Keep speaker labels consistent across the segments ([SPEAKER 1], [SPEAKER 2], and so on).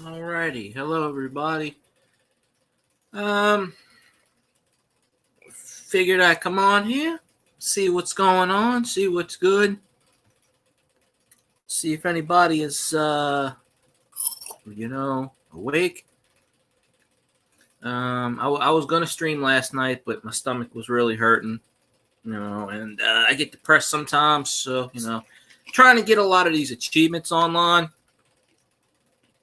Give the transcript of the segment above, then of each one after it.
[SPEAKER 1] Alrighty, hello everybody. Um, Figured I'd come on here, see what's going on, see what's good, see if anybody is, awake. I was gonna stream last night, but my stomach was really hurting, and I get depressed sometimes, so trying to get a lot of these achievements online.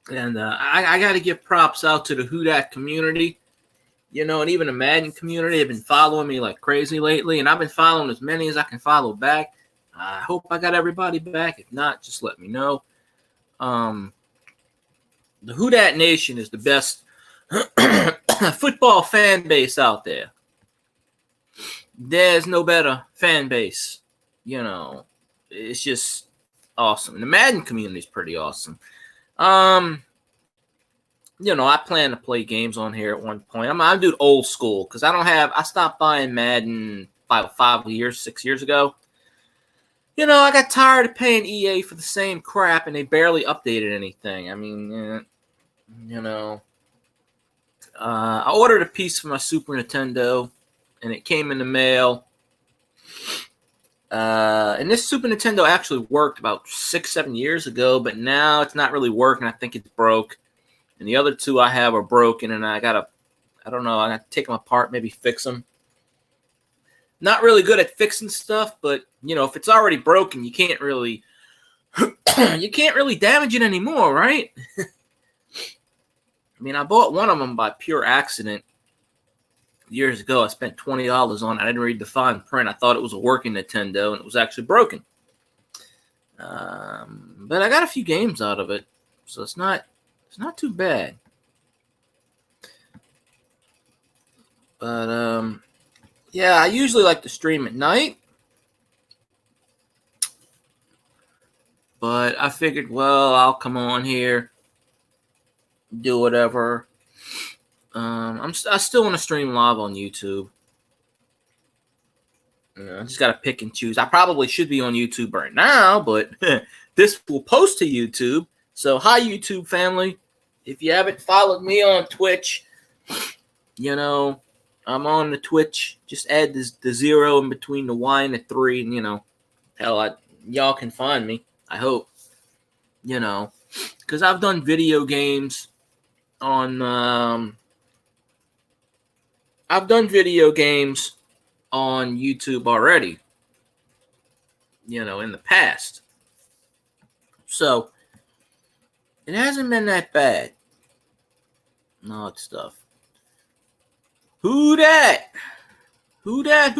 [SPEAKER 1] And I got to give props out to the Who Dat community, and even the Madden community have been following me like crazy lately, and I've been following as many as I can follow back. I hope I got everybody back. If not, just let me know. The Who Dat Nation is the best football fan base out there. There's no better fan base. It's just awesome. And the Madden community is pretty awesome. I plan to play games on here at one point. I'm do old school because I stopped buying Madden 6 years ago. I got tired of paying EA for the same crap and they barely updated anything. I ordered a piece for my Super Nintendo and it came in the mail. And this Super Nintendo actually worked about 6-7 years ago, but now it's not really working. I think it's broke. And the other two I have are broken, and I got to take them apart, maybe fix them. Not really good at fixing stuff, but, if it's already broken, you can't really damage it anymore, right? I bought one of them by pure accident years ago. I spent $20 on it. I didn't read the fine print. I thought it was a working Nintendo, and it was actually broken. But I got a few games out of it, so it's not too bad. But I usually like to stream at night. But I figured, I'll come on here, do whatever. I still want to stream live on YouTube. I just got to pick and choose. I probably should be on YouTube right now, but this will post to YouTube. So, hi, YouTube family. If you haven't followed me on Twitch, I'm on the Twitch. Just add the 0 in between the Y and the 3, and, y'all can find me, I hope. Because I've done video games on YouTube already, in the past. So, it hasn't been that bad. No, it's stuff. Who dat? Who dat?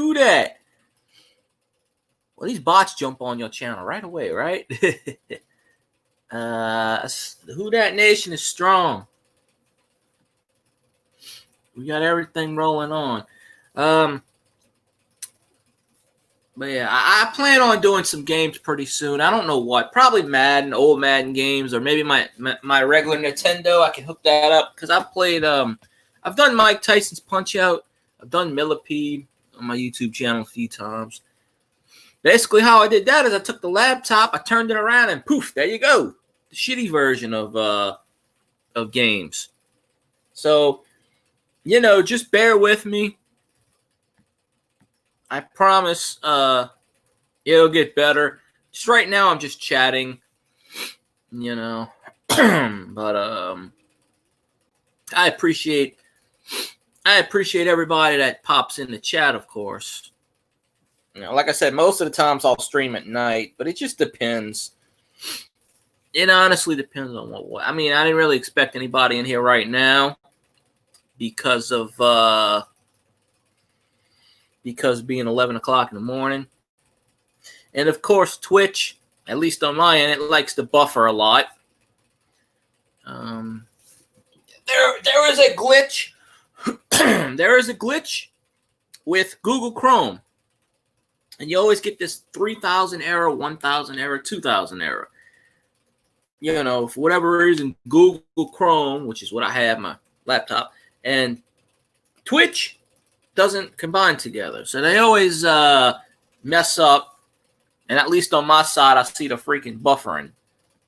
[SPEAKER 1] Well, these bots jump on your channel right away, right? The Who Dat Nation is strong. We got everything rolling on. But yeah, I plan on doing some games pretty soon. I don't know what. Probably Madden, old Madden games, or maybe my regular Nintendo. I can hook that up because I've played. I've done Mike Tyson's Punch-Out. I've done Millipede on my YouTube channel a few times. Basically, how I did that is I took the laptop, I turned it around, and poof, there you go. The shitty version of games. So, just bear with me. I promise it'll get better. Just right now, I'm just chatting, But I appreciate everybody that pops in the chat, of course. Like I said, most of the times I'll stream at night, but it just depends. It honestly depends on what. I didn't really expect anybody in here right now because being 11 o'clock in the morning. And of course, Twitch, at least on my end, it likes to buffer a lot. There is a glitch. There is a glitch with Google Chrome. And you always get this 3,000 error, 1,000 error, 2,000 error. For whatever reason, Google Chrome, which is what I have, my laptop, and Twitch doesn't combine together. So they always mess up. And at least on my side, I see the freaking buffering,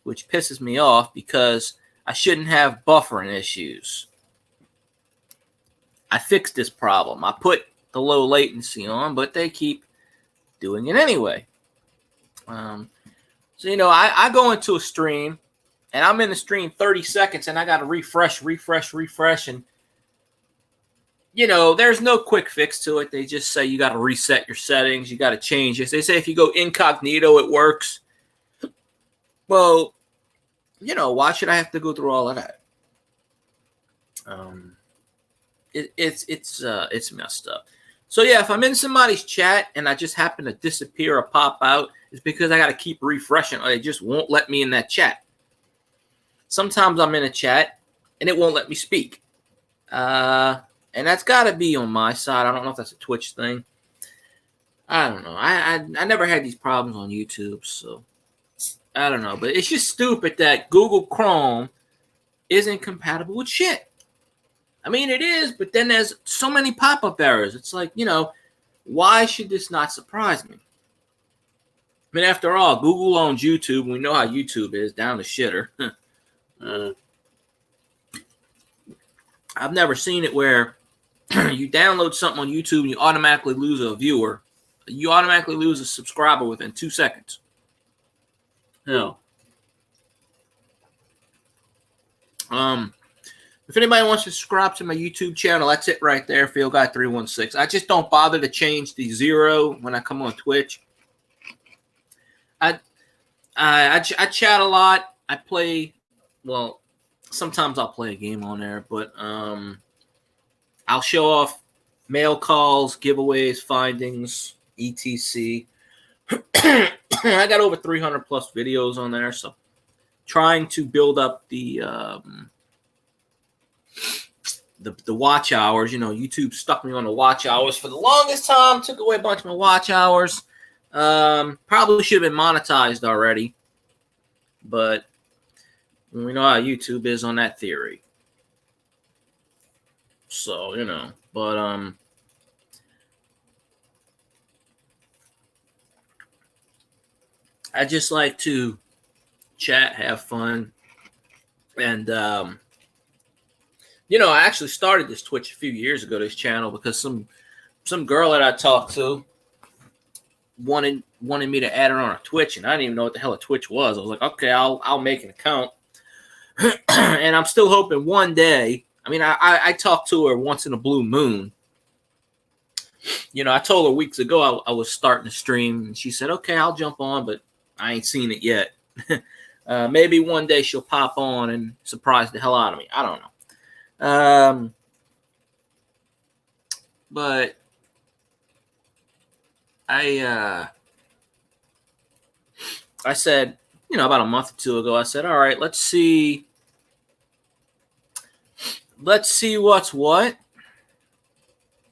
[SPEAKER 1] which pisses me off because I shouldn't have buffering issues. I fixed this problem. I put the low latency on, but they keep doing it anyway. So, you know, I go into a stream, and I'm in the stream 30 seconds, and I got to refresh. And, you know, there's no quick fix to it. They just say you got to reset your settings. You got to change it. They say if you go incognito, it works. Well, you know, why should I have to go through all of that? It's messed up. So yeah, if I'm in somebody's chat and I just happen to disappear or pop out, it's because I got to keep refreshing, or they just won't let me in that chat. Sometimes I'm in a chat and it won't let me speak, and that's got to be on my side. I don't know if that's a Twitch thing. I don't know. I never had these problems on YouTube, so I don't know. But it's just stupid that Google Chrome isn't compatible with shit. I mean, it is, but then there's so many pop-up errors. It's like, you know, why should this not surprise me? I mean, after all, Google owns YouTube. We know how YouTube is, down the shitter. I've never seen it where you download something on YouTube and you automatically lose a viewer. You automatically lose a subscriber within 2 seconds. No. If anybody wants to subscribe to my YouTube channel, that's it right there, Field Guy 316. I just don't bother to change the 0 when I come on Twitch. I chat a lot. I play, well, sometimes I'll play a game on there, but I'll show off mail calls, giveaways, findings, etc. I got over 300 plus videos on there, so trying to build up the watch hours. You know, YouTube stuck me on the watch hours for the longest time, took away a bunch of my watch hours. Probably should have been monetized already, but we know how YouTube is on that theory. So, you know, but I just like to chat, have fun, and you know, I actually started this Twitch a few years ago, this channel, because some girl that I talked to wanted me to add her on a Twitch, and I didn't even know what the hell a Twitch was. I was like, okay, I'll make an account, and I'm still hoping one day. I mean, I talk to her once in a blue moon. You know, I told her weeks ago I was starting to stream, and she said, okay, I'll jump on, but I ain't seen it yet. Maybe one day she'll pop on and surprise the hell out of me. I don't know. But I said, you know, about a month or two ago, I said, all right, let's see what's what.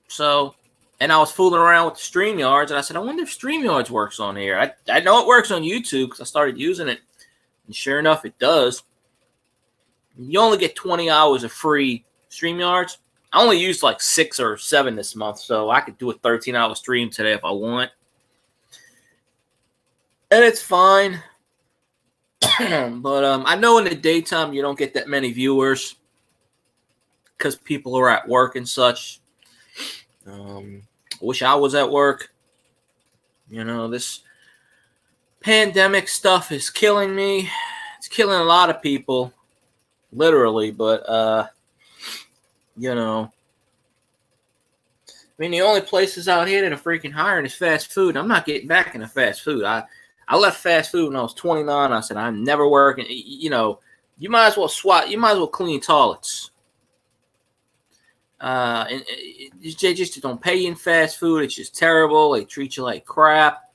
[SPEAKER 1] So, and I was fooling around with the StreamYards, and I said, I wonder if StreamYards works on here. I know it works on YouTube because I started using it, and sure enough, it does. You only get 20 hours of free StreamYards. I only used like 6 or 7 this month, so I could do a 13-hour stream today if I want. And it's fine. But I know in the daytime you don't get that many viewers because people are at work and such. I wish I was at work. You know, this pandemic stuff is killing me. It's killing a lot of people, literally. But, you know, I mean, the only places out here that are freaking hiring is fast food. I'm not getting back into fast food. I left fast food when I was 29. I said, I'm never working. You know, you might as well swat. You might as well clean toilets. And they just don't pay you in fast food. It's just terrible. They treat you like crap.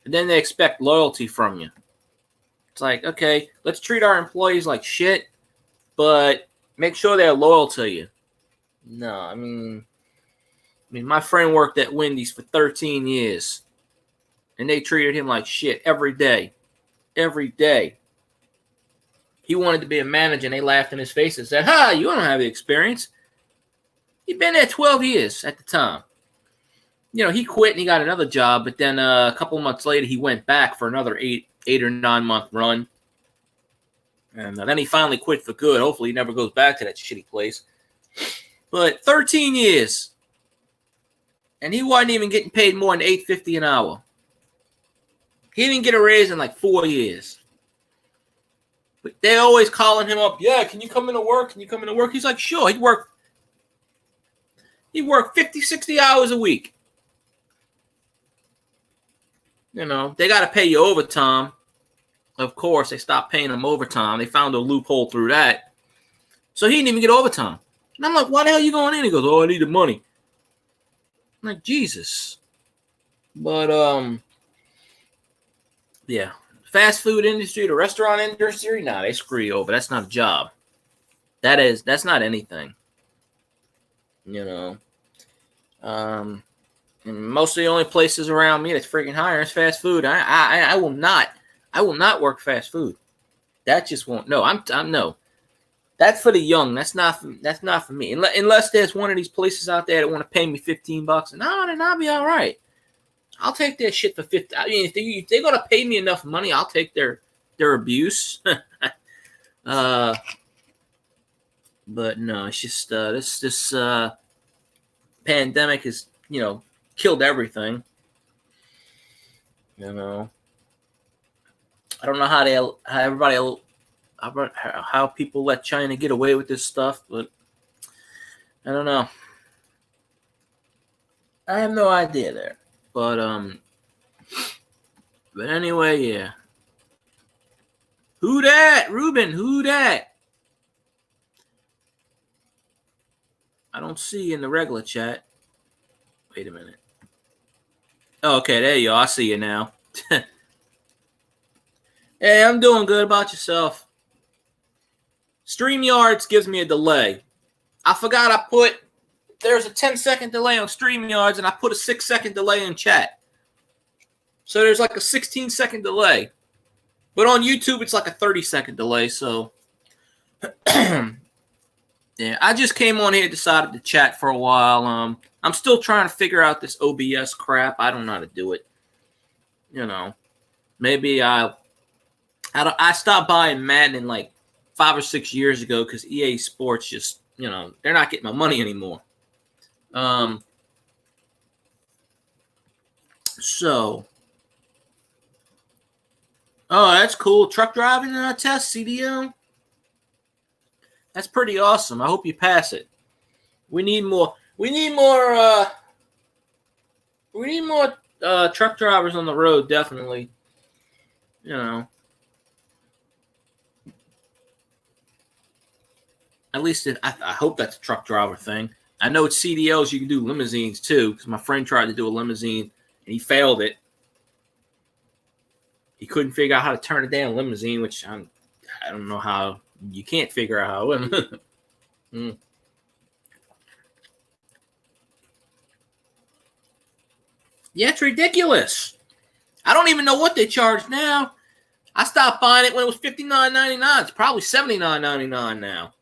[SPEAKER 1] And then they expect loyalty from you. It's like, okay, let's treat our employees like shit, but make sure they're loyal to you. No, I mean, my friend worked at Wendy's for 13 years, and they treated him like shit every day. Every day. He wanted to be a manager, and they laughed in his face and said, "Ha, you don't have the experience." He'd been there 12 years at the time. You know, he quit and he got another job, but then a couple months later, he went back for another 8 or 9 month run. And then he finally quit for good. Hopefully he never goes back to that shitty place. But 13 years. And he wasn't even getting paid more than $8.50 an hour. He didn't get a raise in like 4 years. But they're always calling him up. Yeah, can you come into work? Can you come into work? He's like, sure. He worked 50, 60 hours a week. You know, they got to pay you overtime. Of course, they stopped paying him overtime. They found a loophole through that. So he didn't even get overtime. And I'm like, why the hell are you going in? He goes, oh, I need the money. I'm like, Jesus. But, yeah. Fast food industry, the restaurant industry, nah, they screw you over. That's not a job. That's not anything. You know. And most of the only places around me that's freaking hiring is fast food. I will not work fast food. That just won't. No, I'm no. That's for the young. That's not for me. Unless there's one of these places out there that want to pay me $15 an hour, then I'll be all right. I'll take their shit for 50. I mean, if they're gonna pay me enough money, I'll take their abuse. But no, it's just this pandemic has, you know, killed everything. You know, I don't know how people let China get away with this stuff, but I don't know. I have no idea there. But anyway, yeah. Who that? Ruben, who that? I don't see in the regular chat. Wait a minute. Oh, okay, there you are. I see you now. Hey, I'm doing good. About yourself? StreamYards gives me a delay. I forgot there's a 10-second delay on StreamYards, and I put a 6-second delay in chat. So there's like a 16-second delay. But on YouTube, it's like a 30-second delay, so... Yeah, I just came on here, decided to chat for a while. I'm still trying to figure out this OBS crap. I don't know how to do it. You know, maybe I stopped buying Madden like 5 or 6 years ago because EA Sports just, you know, they're not getting my money anymore. So, oh, that's cool. Truck driving test, CDL. That's pretty awesome. I hope you pass it. We need more truck drivers on the road, definitely. You know. At least I hope that's a truck driver thing. I know it's CDLs, you can do limousines too, because my friend tried to do a limousine and he failed it. He couldn't figure out how to turn a damn limousine, which I don't know how. You can't figure out how. Yeah, it's ridiculous. I don't even know what they charge now. I stopped buying it when it was $59.99. It's probably $79.99 now.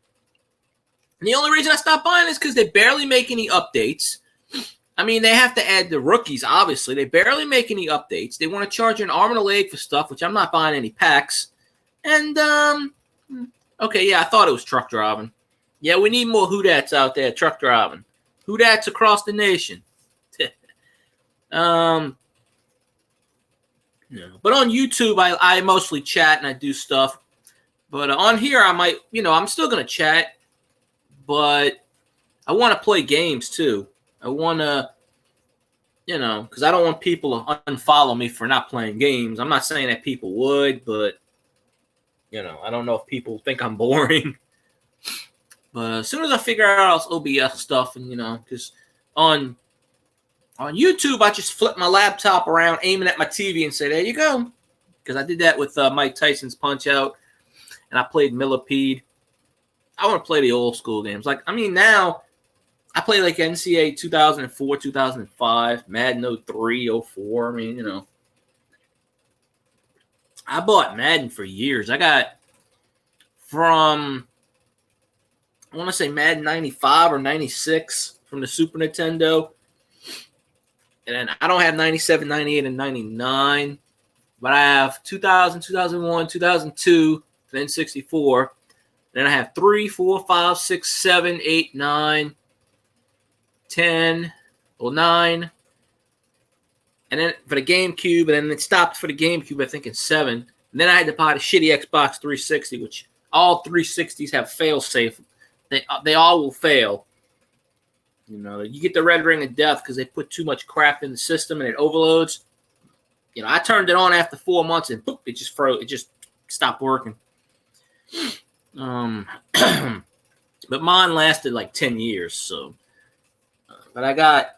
[SPEAKER 1] And the only reason I stopped buying it is because they barely make any updates. I mean, they have to add the rookies, obviously. They barely make any updates. They want to charge you an arm and a leg for stuff, which I'm not buying any packs. And, okay, yeah, I thought it was truck driving. Yeah, we need more who-dats out there, truck driving. Who-dats across the nation. But on YouTube, I mostly chat and I do stuff. But on here, I might, I'm still going to chat. But I want to play games, too. I want to, because I don't want people to unfollow me for not playing games. I'm not saying that people would, but, I don't know if people think I'm boring. But as soon as I figure out all this OBS stuff, and, because on YouTube, I just flip my laptop around, aiming at my TV and say, there you go. Because I did that with Mike Tyson's Punch-Out, and I played Millipede. I want to play the old school games. Now I play like NCAA 2004, 2005, Madden 03, 04. I bought Madden for years. I got from, I want to say Madden 95 or 96 from the Super Nintendo. And then I don't have 97, 98, and 99. But I have 2000, 2001, 2002, then 64. Then I have 3, 4, 5, 6, 7, 8, 9, 10, well, 9. And then for the GameCube, and then it stopped for the GameCube, I think, in 7. And then I had to buy the shitty Xbox 360, which all 360s have fail-safe. They all will fail. You know, you get the red ring of death because they put too much crap in the system and it overloads. You know, I turned it on after 4 months and boop, it just froze. It just stopped working. But mine lasted like 10 years. So, but I got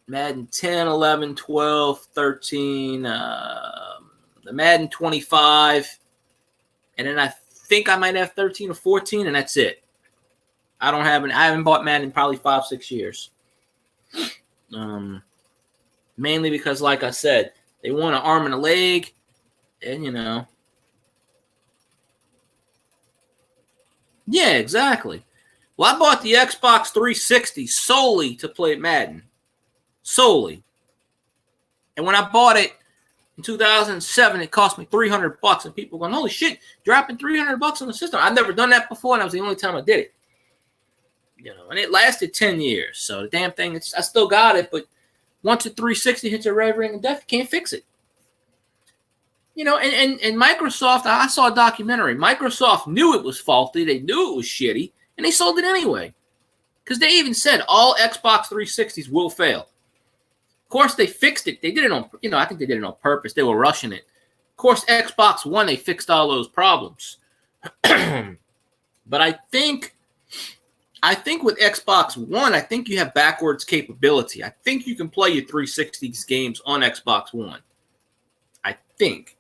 [SPEAKER 1] Madden 10, 11, 12, 13, the Madden 25, and then I think I might have 13 or 14, and that's it. I haven't bought Madden in probably 5, 6 years. Mainly because, like I said, they want an arm and a leg, and you know. Yeah, exactly. Well, I bought the Xbox 360 solely to play Madden. Solely. And when I bought it in 2007, it cost me $300, and people going, "Holy shit, dropping $300 on the system!" I've never done that before, and that was the only time I did it. You know, and it lasted 10 years. So the damn thing, I still got it, but once a 360 hits a red ring of death, you can't fix it. You know, and Microsoft, I saw a documentary. Microsoft knew it was faulty. They knew it was shitty, and they sold it anyway. Because they even said all Xbox 360s will fail. Of course, they fixed it. They did it on, you know, I think they did it on purpose. They were rushing it. Of course, Xbox One, they fixed all those problems. But I think with Xbox One, I think you have backwards capability. I think you can play your 360s games on Xbox One. I think.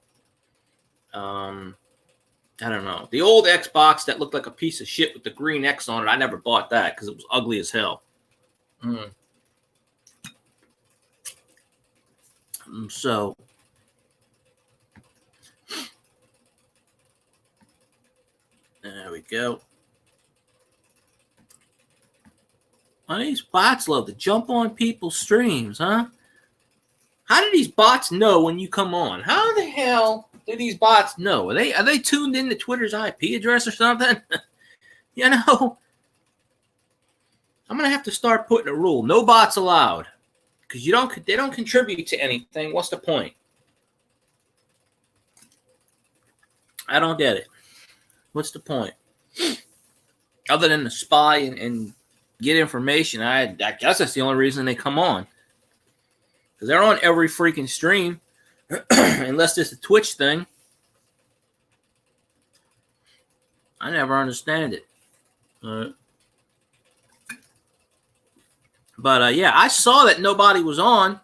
[SPEAKER 1] I don't know. The old Xbox that looked like a piece of shit with the green X on it, I never bought that because it was ugly as hell. So, there we go. Oh, these bots love to jump on people's streams, huh? How do these bots know when you come on? How the hell do these bots know? Are they tuned into Twitter's IP address or something? You know, I'm gonna have to start putting a rule: no bots allowed, because they don't contribute to anything. What's the point? I don't get it. What's the point? Other than to spy and get information, I guess that's the only reason they come on. Because they're on every freaking stream, unless it's a Twitch thing. I never understand it. But yeah, I saw that nobody was on.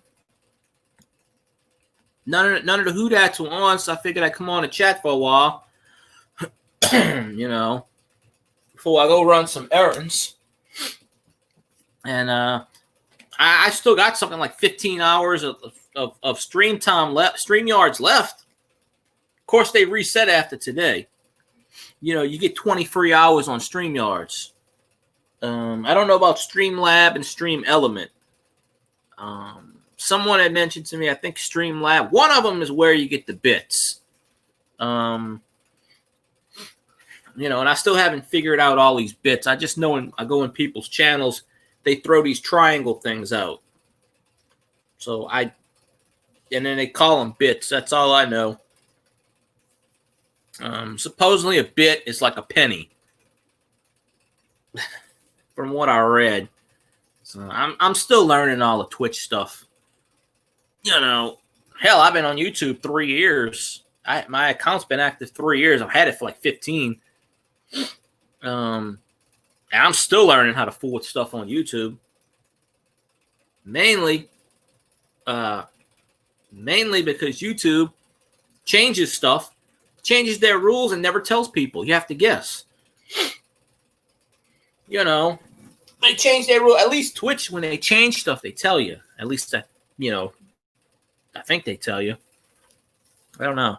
[SPEAKER 1] None of the Whodats were on, so I figured I'd come on and chat for a while. You know, before I go run some errands. And I still got something like 15 hours of stream time left, StreamYards left. Of course, they reset after today. You know, you get 20 free hours on StreamYards. I don't know about Streamlab and Stream Element. Someone had mentioned to me, I think Streamlab. One of them is where you get the bits. You know, and I still haven't figured out all these bits. I just know when I go in people's channels, they throw these triangle things out. And then they call them bits. That's all I know. Supposedly a bit is like a penny. From what I read. So I'm still learning all the Twitch stuff. You know, hell, I've been on YouTube 3 years. My account's been active 3 years. I've had it for like 15. And I'm still learning how to fool with stuff on YouTube. Mainly because YouTube changes stuff, changes their rules, and never tells people. You have to guess. You know, they change their rule. At least Twitch, when they change stuff, they tell you. At least, you know, I think they tell you. I don't know.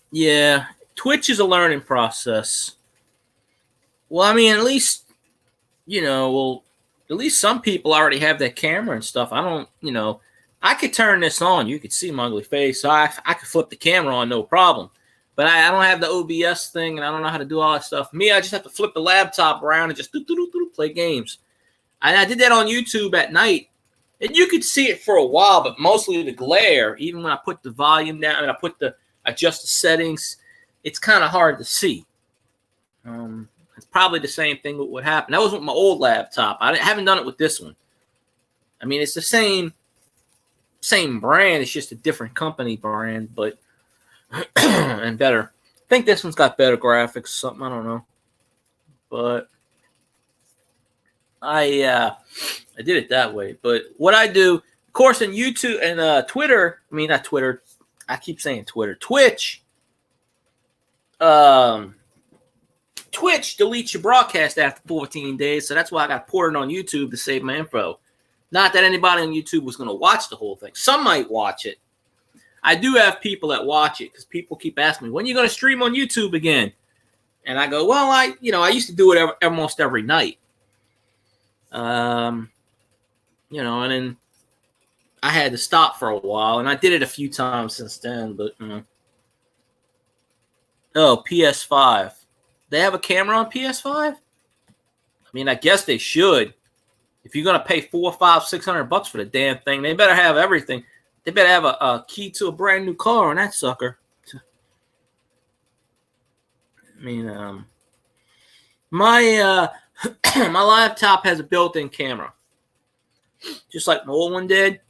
[SPEAKER 1] Yeah, Twitch is a learning process. Well, I mean, at least, you know, at least some people already have that camera and stuff. I don't, you know, I could turn this on. You could see my ugly face. So I could flip the camera on, no problem. But I don't have the OBS thing, and I don't know how to do all that stuff. Me, I just have to flip the laptop around and just play games. And I did that on YouTube at night. And you could see it for a while, but mostly the glare, even when I put the volume down and I adjust the settings, it's kind of hard to see. It's probably the same thing that would happen. That was with my old laptop. I haven't done it with this one. I mean, it's the same brand. It's just a different company brand, but and better. I think this one's got better graphics, something, I don't know. But I did it that way. But what I do, of course, in YouTube and Twitter, I mean, not Twitter. I keep saying Twitter. Twitch. Twitch deletes your broadcast after 14 days, so that's why I got ported on YouTube to save my info. Not that anybody on YouTube was going to watch the whole thing. Some might watch it. I do have people that watch it because people keep asking me, when are you going to stream on YouTube again? And I go, well, I used to do it almost every night. And then I had to stop for a while, and I did it a few times since then, but, Oh, PS5. They have a camera on PS5? I mean, I guess they should. If you're going to pay $400, $500, $600 for the damn thing, they better have everything. They better have a key to a brand new car on that sucker. I mean, my my laptop has a built-in camera, just like my old one did.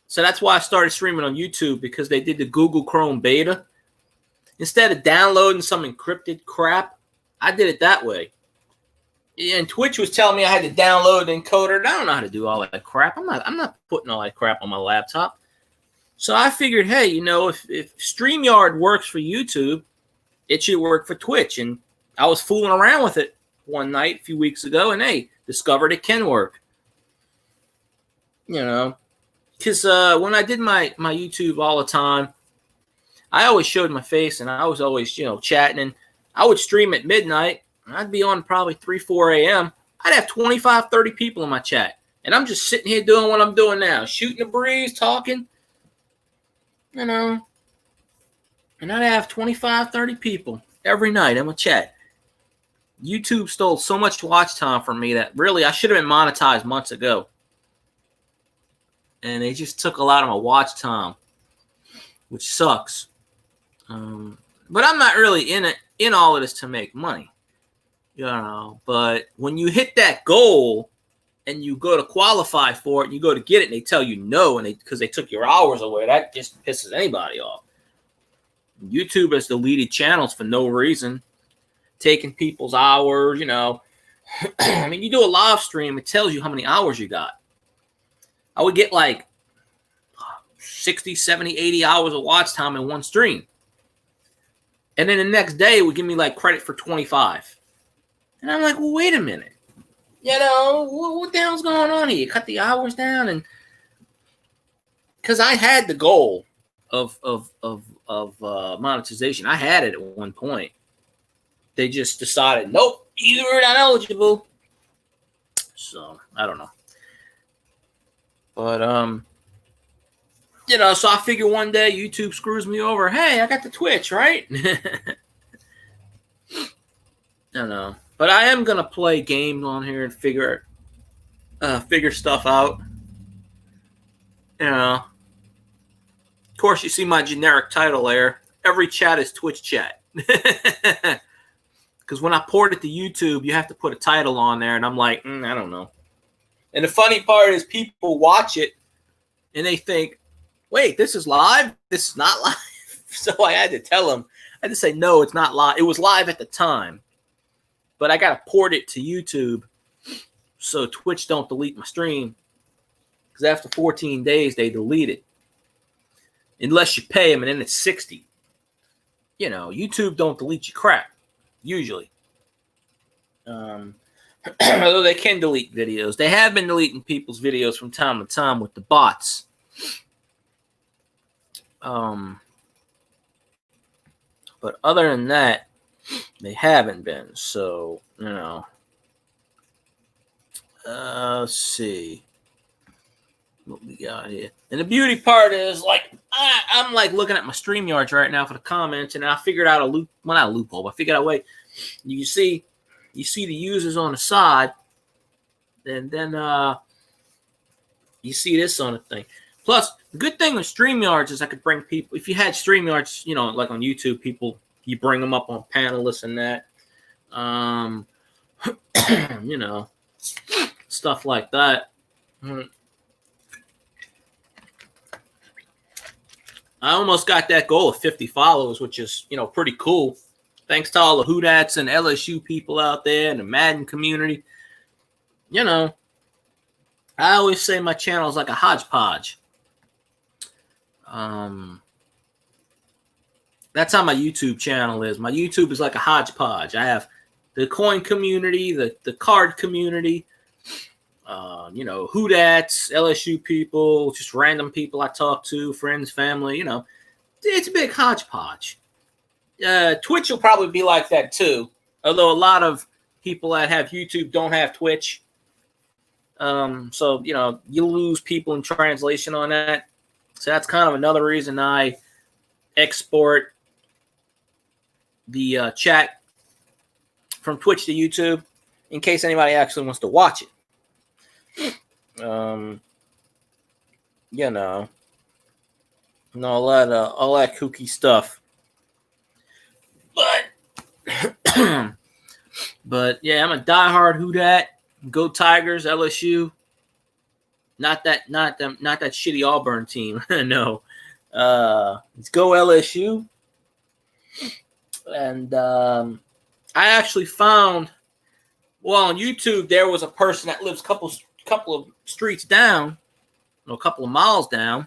[SPEAKER 1] So that's why I started streaming on YouTube, because they did the Google Chrome beta. Instead of downloading some encrypted crap, I did it that way. And Twitch was telling me I had to download an encoder. And I don't know how to do all that crap. I'm not putting all that crap on my laptop. So I figured, hey, if StreamYard works for YouTube, it should work for Twitch. And I was fooling around with it one night a few weeks ago, and hey, discovered it can work. Because when I did my YouTube all the time, I always showed my face, and I was always, chatting. And I would stream at midnight. I'd be on probably 3, 4 a.m. I'd have 25, 30 people in my chat. And I'm just sitting here doing what I'm doing now, shooting the breeze, talking. And I'd have 25, 30 people every night in my chat. YouTube stole so much watch time from me that really I should have been monetized months ago. And they just took a lot of my watch time, which sucks. But I'm not really in all of this to make money. But when you hit that goal and you go to qualify for it and you go to get it and they tell you no, and because they took your hours away, that just pisses anybody off. YouTube has deleted channels for no reason, taking people's hours, I mean, you do a live stream, it tells you how many hours you got. I would get like 60, 70, 80 hours of watch time in one stream. And then the next day it would give me like credit for 25. And I'm like, well, wait a minute. What the hell's going on here? You cut the hours down, and because I had the goal of monetization. I had it at one point. They just decided, nope, you're not eligible. So I don't know. But so I figure one day YouTube screws me over. Hey, I got the Twitch, right? I know. But I am gonna play games on here and figure stuff out. Of course, you see my generic title there. Every chat is Twitch chat. Because when I port it to YouTube, you have to put a title on there, and I'm like, I don't know. And the funny part is people watch it, and they think, wait, this is live? This is not live? So I had to tell them. I had to say, no, it's not live. It was live at the time. But I got to port it to YouTube so Twitch don't delete my stream. Because after 14 days, they delete it. Unless you pay them, and then it's 60. YouTube don't delete your crap, usually. Although they can delete videos. They have been deleting people's videos from time to time with the bots. But other than that, they haven't been. So, let's see. what we got here. And the beauty part is, like, I'm like looking at my StreamYards right now for the comments, and I figured out a loop. Well, not a loophole, but I figured out a way. You see the users on the side, and then you see this on the thing. Plus, the good thing with StreamYards is I could bring people. If you had StreamYards, you know, like on YouTube, people, you bring them up on panelists and that. You know, stuff like that. I almost got that goal of 50 followers, which is, you know, pretty cool. Thanks to all the Houdats and LSU people out there and the Madden community. You know, I always say my channel is like a hodgepodge. That's how my YouTube channel is. My YouTube is like a hodgepodge. I have the coin community, the card community, you know, Houdats, LSU people, just random people I talk to, friends, family, you know. It's a big hodgepodge. Twitch will probably be like that too, although a lot of people that have YouTube don't have Twitch. So, you know, you lose people in translation on that. So that's kind of another reason I export the chat from Twitch to YouTube in case anybody actually wants to watch it. You know, and all that kooky stuff. But yeah, I'm a diehard Houdat. Go Tigers, LSU. Not that shitty Auburn team. No. Let's go LSU. And I actually found, well, on YouTube there was a person that lives a couple of streets down, a couple of miles down,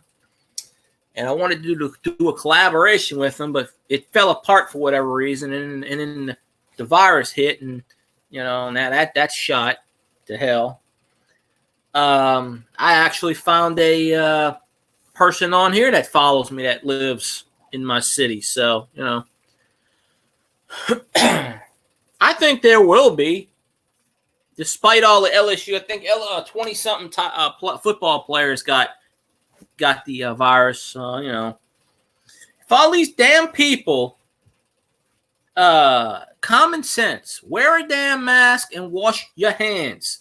[SPEAKER 1] and I wanted to do a collaboration with them, but it fell apart for whatever reason, and then the virus hit, and you know, and that shot to hell. I actually found a person on here that follows me that lives in my city, so you know, I think there will be. Despite all the LSU, I think 20-something football players got the virus. You know, if all these damn people, common sense, wear a damn mask and wash your hands.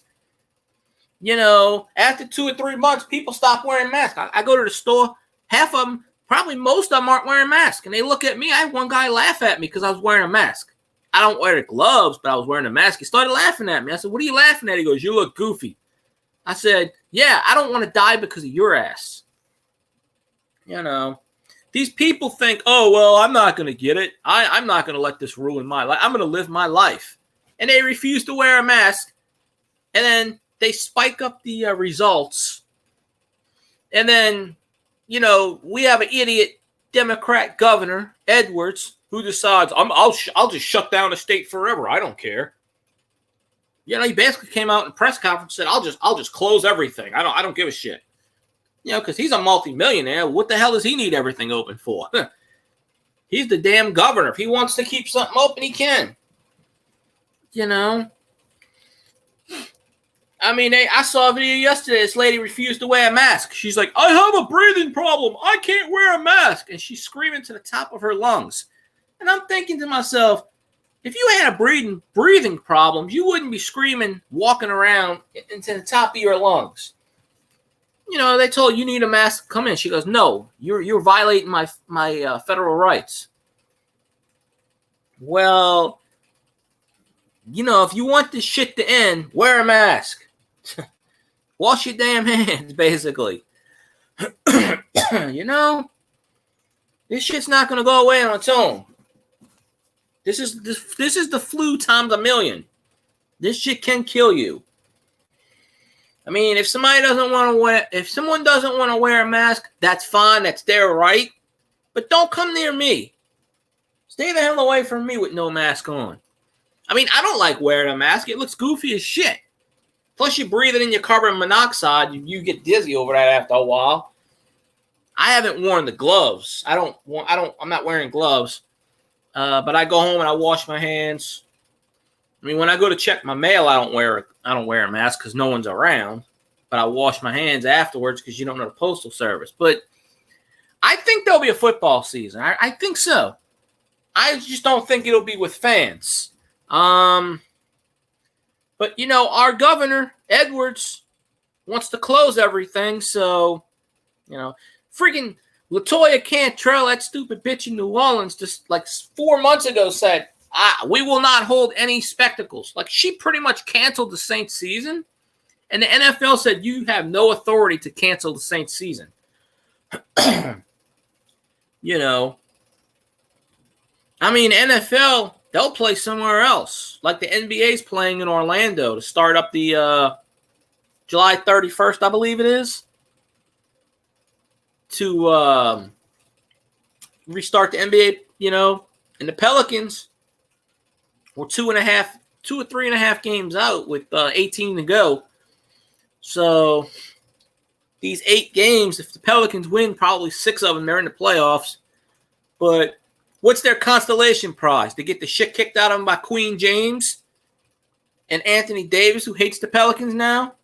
[SPEAKER 1] You know, after 2 or 3 months, people stop wearing masks. I go to the store, half of them, probably most of them aren't wearing masks, and they look at me. I had one guy laugh at me because I was wearing a mask. I don't wear the gloves, but I was wearing a mask. He started laughing at me. I said, "What are you laughing at?" He goes, "You look goofy." I said, "Yeah, I don't want to die because of your ass." You know, these people think, "Oh, well, I'm not going to get it. I'm not going to let this ruin my life. I'm going to live my life." And they refuse to wear a mask. And then they spike up the results. And then, you know, we have an idiot Democrat governor, Edwards, who decides, I'll just shut down the state forever. I don't care. You know, he basically came out in a press conference and said, I'll just close everything. I don't give a shit. You know, because he's a multimillionaire. What the hell does he need everything open for? He's the damn governor. If he wants to keep something open, he can. You know. I mean, I saw a video yesterday. This lady refused to wear a mask. She's like, "I have a breathing problem. I can't wear a mask." And she's screaming to the top of her lungs. And I'm thinking to myself, if you had a breathing problem, you wouldn't be screaming, walking around into the top of your lungs. You know, they told you need a mask. Come in. She goes, "No, you're violating my federal rights." Well, you know, if you want this shit to end, wear a mask. Wash your damn hands, basically. You know, this shit's not gonna go away on its own. This is the flu times a million. This shit can kill you. I mean, if someone doesn't want to wear a mask, that's fine. That's their right. But don't come near me. Stay the hell away from me with no mask on. I mean, I don't like wearing a mask. It looks goofy as shit. Plus, you breathe it in your carbon monoxide. You get dizzy over that after a while. I haven't worn the gloves. I'm not wearing gloves. But I go home and I wash my hands. I mean, when I go to check my mail, I don't wear a mask because no one's around. but I wash my hands afterwards because you don't know the postal service. But I think there'll be a football season. I think so. I just don't think it'll be with fans. But our governor Edwards wants to close everything, so freaking LaToya Cantrell, that stupid bitch in New Orleans, just like 4 months ago said, we will not hold any spectacles. Like, she pretty much canceled the Saints season, and the NFL said you have no authority to cancel the Saints season. NFL, they'll play somewhere else. Like the NBA's playing in Orlando to start up the July 31st, I believe it is, to restart the NBA, and the Pelicans were 2 or 3.5 games out with 18 to go. So these 8 games, if the Pelicans win, probably 6 of them, they're in the playoffs. But what's their consolation prize? To get the shit kicked out of them by Queen James and Anthony Davis, who hates the Pelicans now?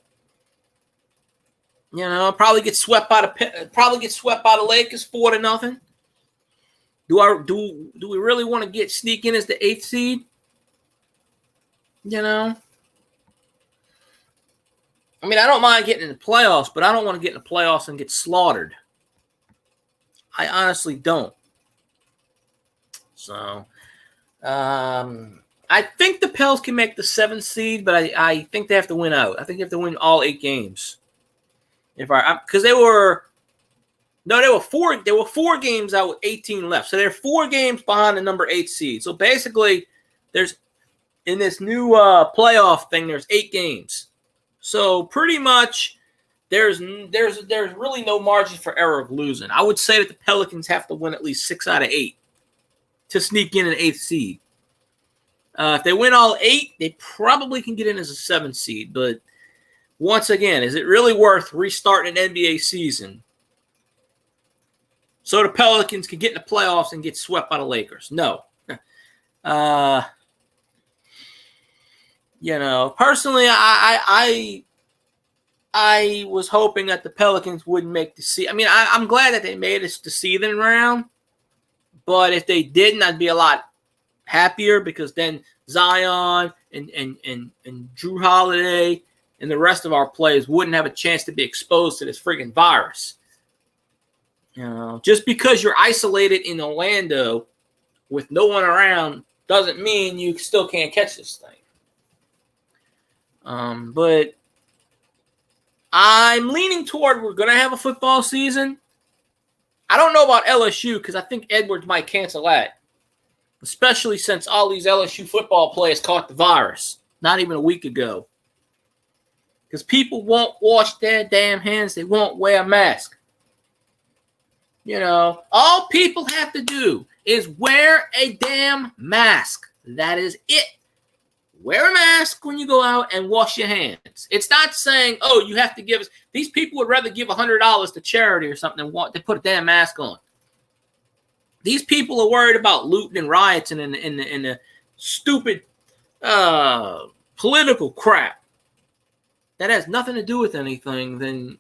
[SPEAKER 1] Probably get swept by the Lakers 4-0. Do we really want to sneak in as the 8th seed? I don't mind getting in the playoffs, but I don't want to get in the playoffs and get slaughtered. I honestly don't. So, I think the Pels can make the 7th seed, but I think they have to win out. I think they have to win all 8 games. Because they were 4 games out with 18 left. So they're 4 games behind the number 8 seed. So basically, in this new playoff thing, there's 8 games. So pretty much, there's really no margin for error of losing. I would say that the Pelicans have to win at least 6 out of 8 to sneak in an 8th seed. If they win all 8, they probably can get in as a 7th seed. But once again, is it really worth restarting an NBA season so the Pelicans can get in the playoffs and get swept by the Lakers? No. Personally, I was hoping that the Pelicans wouldn't make the season. I'm glad that they made it to season round, but if they didn't, I'd be a lot happier because then Zion and Drew Holiday and the rest of our players wouldn't have a chance to be exposed to this friggin' virus. Just because you're isolated in Orlando with no one around doesn't mean you still can't catch this thing. But I'm leaning toward we're going to have a football season. I don't know about LSU because I think Edwards might cancel that, especially since all these LSU football players caught the virus not even a week ago. Because people won't wash their damn hands. They won't wear a mask. All people have to do is wear a damn mask. That is it. Wear a mask when you go out and wash your hands. It's not saying, you have to give us. These people would rather give $100 to charity or something than to put a damn mask on. These people are worried about looting and riots and in the stupid political crap that has nothing to do with anything. Then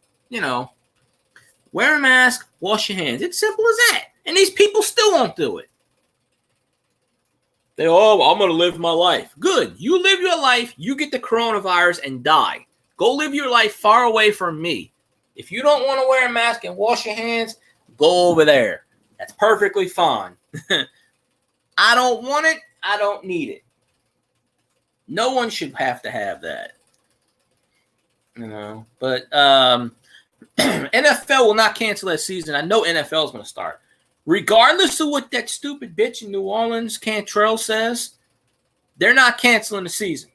[SPEAKER 1] wear a mask, wash your hands. It's simple as that. And these people still won't do it. I'm going to live my life. Good. You live your life. You get the coronavirus and die. Go live your life far away from me. If you don't want to wear a mask and wash your hands, go over there. That's perfectly fine. I don't want it. I don't need it. No one should have to have that. But NFL will not cancel that season. I know NFL is going to start. Regardless of what that stupid bitch in New Orleans, Cantrell, says, they're not canceling the season.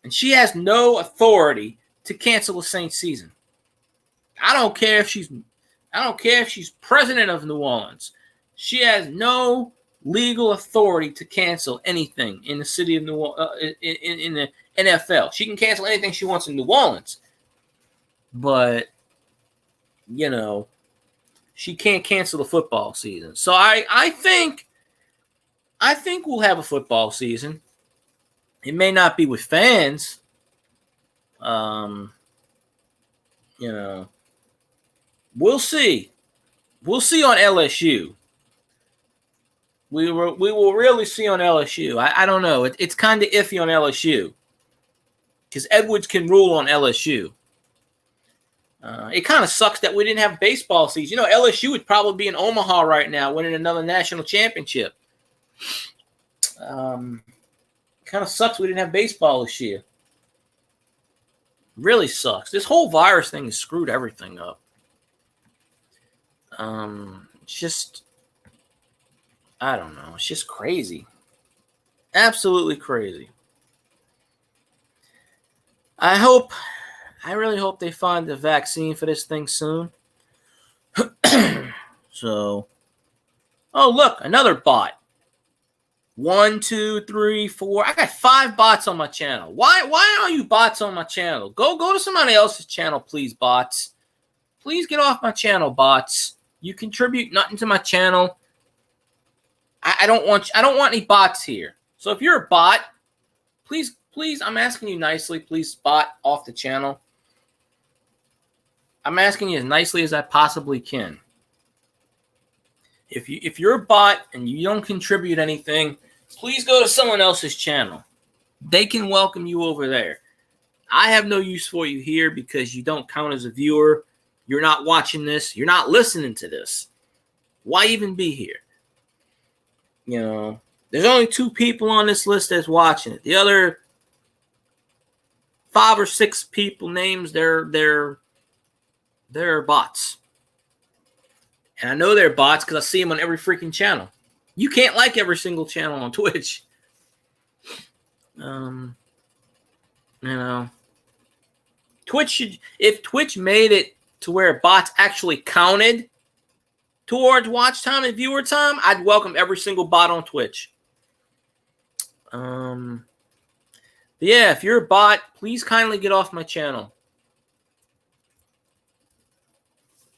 [SPEAKER 1] And she has no authority to cancel the Saints season. I don't care if she's president of New Orleans. She has no legal authority to cancel anything in the city of New Orleans, in the NFL. She can cancel anything she wants in New Orleans. But, she can't cancel the football season. So I think we'll have a football season. It may not be with fans. We'll see. We'll see on LSU. We will really see on LSU. I don't know. It's kind of iffy on LSU because Edwards can rule on LSU. It kind of sucks that we didn't have baseball season. LSU would probably be in Omaha right now winning another national championship. Kind of sucks we didn't have baseball this year. Really sucks. This whole virus thing has screwed everything up. Just, I don't know. It's just crazy. Absolutely crazy. I really hope they find the vaccine for this thing soon. So, oh, look, another bot. 1, 2, 3, 4. I got 5 bots on my channel. Why are you bots on my channel? Go to somebody else's channel, please, bots. Please get off my channel, bots. You contribute nothing to my channel. I don't want any bots here. So if you're a bot, please, I'm asking you nicely, please bot off the channel. I'm asking you as nicely as I possibly can. If you're a bot and you don't contribute anything, please go to someone else's channel. They can welcome you over there. I have no use for you here because you don't count as a viewer. You're not watching this. You're not listening to this. Why even be here? There's only 2 people on this list that's watching it. The other 5 or 6 people names, they're bots. And I know they're bots because I see them on every freaking channel. You can't like every single channel on Twitch. If Twitch made it to where bots actually counted towards watch time and viewer time, I'd welcome every single bot on Twitch. But yeah, if you're a bot, please kindly get off my channel.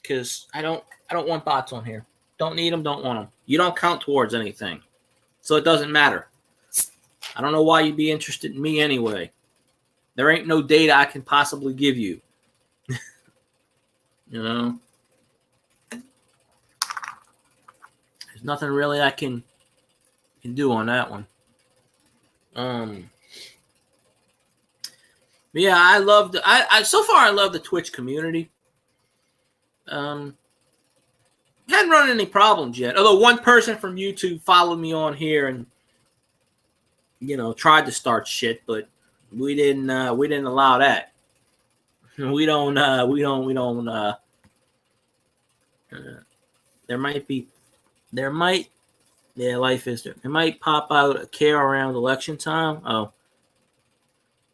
[SPEAKER 1] Because I don't want bots on here. Don't need them, don't want them. You don't count towards anything. So it doesn't matter. I don't know why you'd be interested in me anyway. There ain't no data I can possibly give you. There's nothing really I can do on that one. But yeah, I love the Twitch community. Hadn't run any problems yet. Although one person from YouTube followed me on here and tried to start shit, but we didn't allow that. We don't life is there. It might pop out a care around election time. Oh.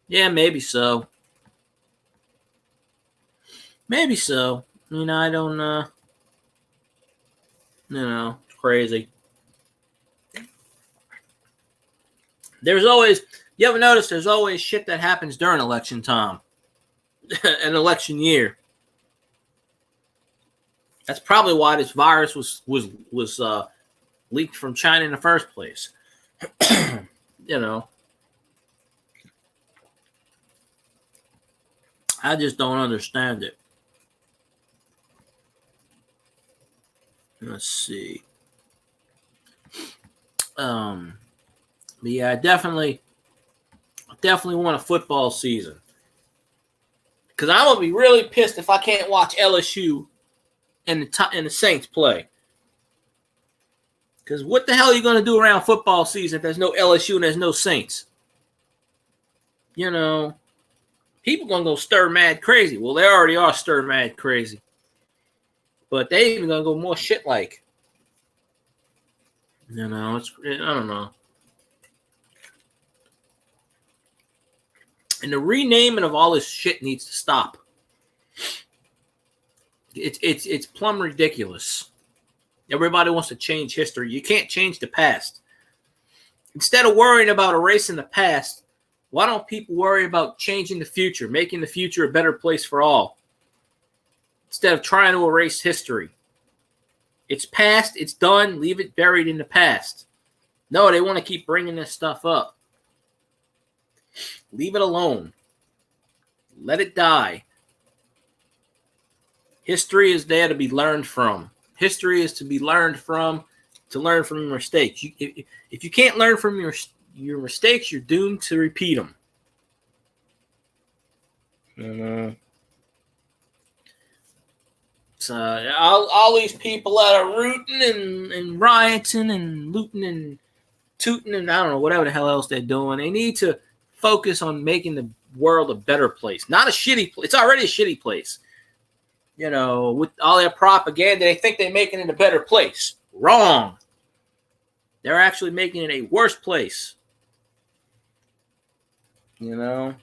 [SPEAKER 1] Yeah, maybe so. Maybe so. I don't it's crazy. You ever notice there's always shit that happens during election time, an election year. That's probably why this virus was leaked from China in the first place. I just don't understand it. Let's see. But yeah, I definitely want a football season. Because I'm gonna be really pissed if I can't watch LSU and the Saints play. Because what the hell are you gonna do around football season if there's no LSU and there's no Saints? People gonna go stir mad crazy. Well, they already are stir mad crazy. But they even gonna go more shit like. I don't know. And the renaming of all this shit needs to stop. It's plumb ridiculous. Everybody wants to change history. You can't change the past. Instead of worrying about erasing the past, why don't people worry about changing the future, making the future a better place for all? Instead of trying to erase history. It's past, it's done, leave it buried in the past. No, they want to keep bringing this stuff up. Leave it alone. Let it die. History is there to be learned from. History is to be learned from, to learn from your mistakes. If you can't learn from your mistakes, you're doomed to repeat them. So all these people that are rooting and rioting and looting and tooting and I don't know, whatever the hell else they're doing, they need to focus on making the world a better place. Not a shitty place. It's already a shitty place. With all their propaganda, they think they're making it a better place. Wrong. They're actually making it a worse place. I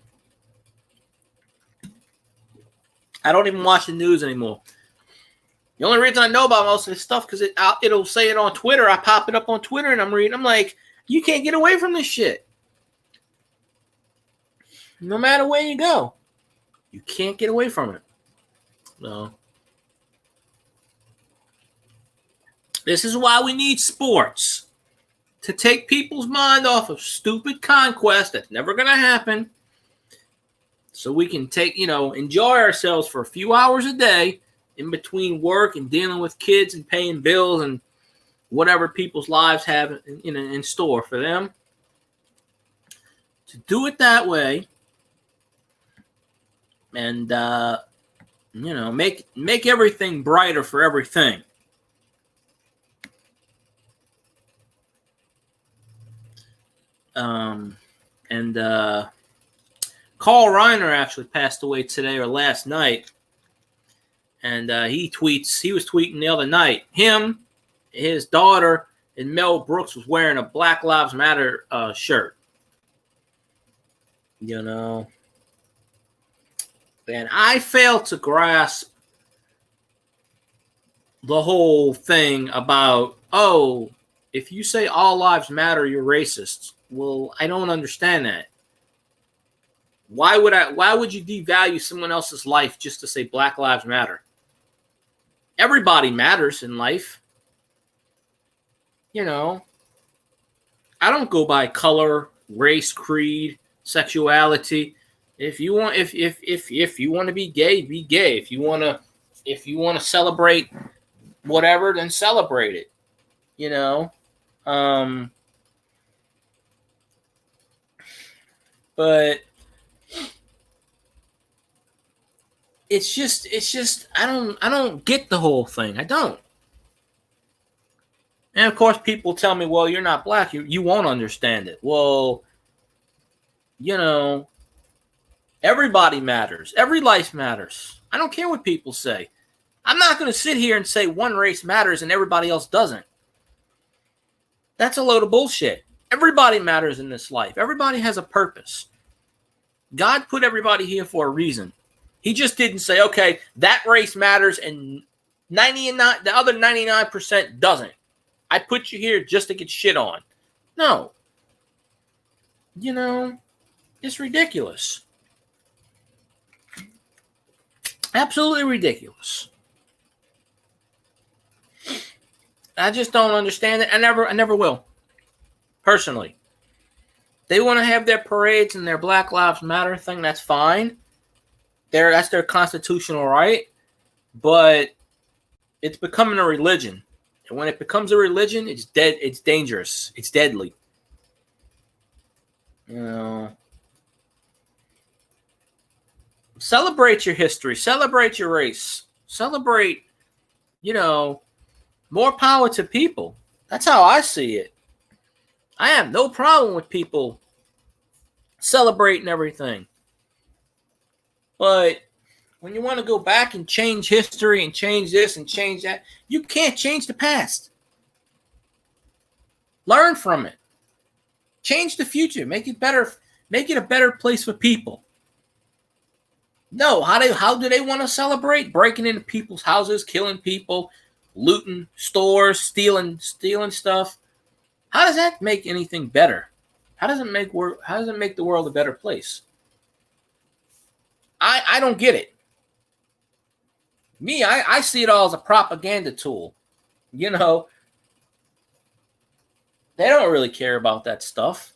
[SPEAKER 1] don't even watch the news anymore. The only reason I know about most of this stuff because it'll say it on Twitter. I pop it up on Twitter and I'm reading. I'm like, you can't get away from this shit. No matter where you go, you can't get away from it. No. This is why we need sports. To take people's mind off of stupid conquest that's never going to happen. So we can enjoy ourselves for a few hours a day in between work and dealing with kids and paying bills and whatever people's lives have in store for them. To do it that way and, make everything brighter for everything. Carl Reiner actually passed away today or last night. And he was tweeting the other night. Him, his daughter, and Mel Brooks was wearing a Black Lives Matter shirt. And I fail to grasp the whole thing about, if you say all lives matter, you're racist. Well, I don't understand that. Why would you devalue someone else's life just to say Black Lives Matter? Everybody matters in life. I don't go by color, race, creed, sexuality. If you want to be gay, be gay. If you want to celebrate whatever, then celebrate it. But it's just I don't get the whole thing. I don't. And of course people tell me, well, you're not black, you won't understand it. Well, everybody matters. Every life matters. I don't care what people say. I'm not going to sit here and say one race matters and everybody else doesn't. That's a load of bullshit. Everybody matters in this life. Everybody has a purpose. God put everybody here for a reason. He just didn't say, okay, that race matters and the other 99% doesn't. I put you here just to get shit on. No. It's ridiculous. Absolutely ridiculous. I just don't understand it. I never will. Personally. They want to have their parades and their Black Lives Matter thing, that's fine. That's their constitutional right. But it's becoming a religion. And when it becomes a religion, it's dead. It's dangerous. It's deadly. Celebrate your history. Celebrate your race. Celebrate, more power to people. That's how I see it. I have no problem with people celebrating everything. But when you want to go back and change history and change this and change that, you can't change the past. Learn from it. Change the future. Make it better. Make it a better place for people. No, how do they want to celebrate? Breaking into people's houses, killing people, looting stores, stealing stuff. How does that make anything better? How does it make the world a better place? I don't get it. Me, I see it all as a propaganda tool. They don't really care about that stuff.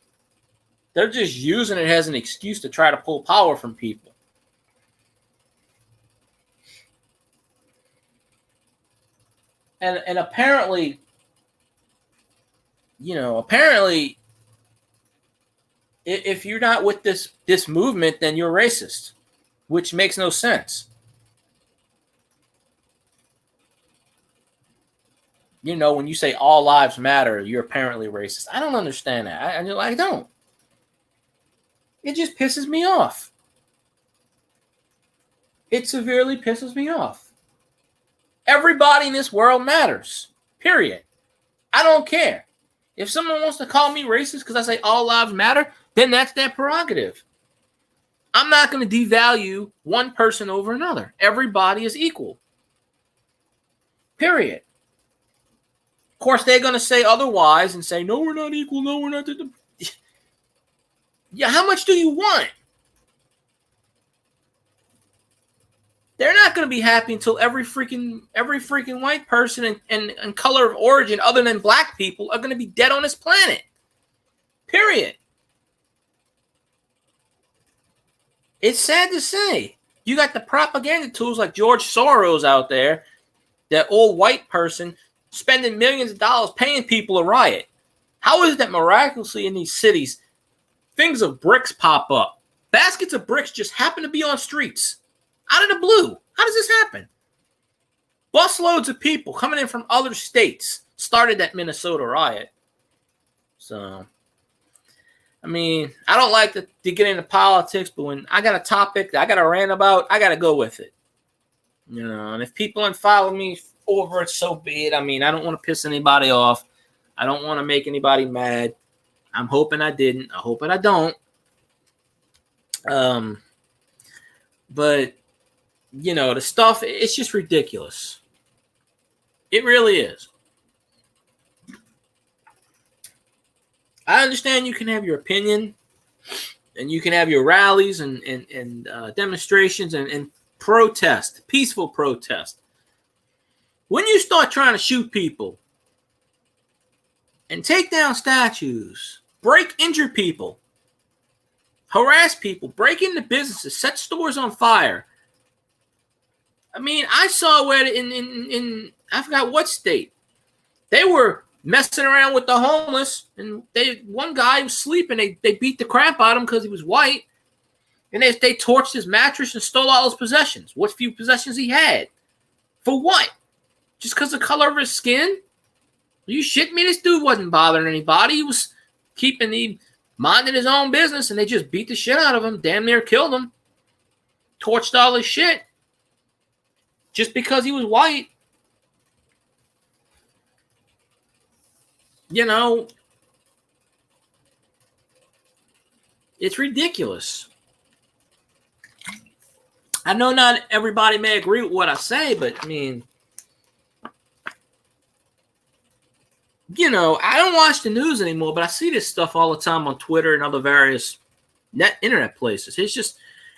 [SPEAKER 1] They're just using it as an excuse to try to pull power from people. and apparently, apparently, if you're not with this movement, then you're racist, which makes no sense. When you say all lives matter, you're apparently racist. I don't understand that. I don't. It just pisses me off. It severely pisses me off. Everybody in this world matters. Period. I don't care. If someone wants to call me racist because I say all lives matter, then that's their prerogative. I'm not going to devalue one person over another. Everybody is equal. Period. Of course, they're going to say otherwise and say, no, we're not equal. No, we're not. Yeah, how much do you want? They're not going to be happy until every freaking white person and color of origin other than black people are going to be dead on this planet. Period. It's sad to say. You got the propaganda tools like George Soros out there, that old white person spending millions of dollars paying people to riot. How is it that miraculously in these cities, things of bricks pop up? Baskets of bricks just happen to be on streets. Out of the blue. How does this happen? Busloads of people coming in from other states started that Minnesota riot. So, I mean, I don't like to get into politics, but when I got a topic that I got to rant about, I got to go with it. And if people unfollow me over it, so be it. I mean, I don't want to piss anybody off. I don't want to make anybody mad. I'm hoping I didn't. I hope I don't. But the stuff, it's just ridiculous. It really is. I understand you can have your opinion and you can have your rallies and demonstrations and protest, peaceful protest. When you start trying to shoot people and take down statues, injure people, harass people, break into businesses, set stores on fire. I mean, I saw where in I forgot what state they were messing around with the homeless, and one guy was sleeping. They beat the crap out of him because he was white, and they torched his mattress and stole all his possessions. What few possessions he had. For what? Just because of the color of his skin? Are you shitting me? This dude wasn't bothering anybody. He was minding his own business, and they just beat the shit out of him, damn near killed him, torched all his shit, just because he was white. It's ridiculous. I know not everybody may agree with what I say, but I mean, I don't watch the news anymore, but I see this stuff all the time on Twitter and other various internet places.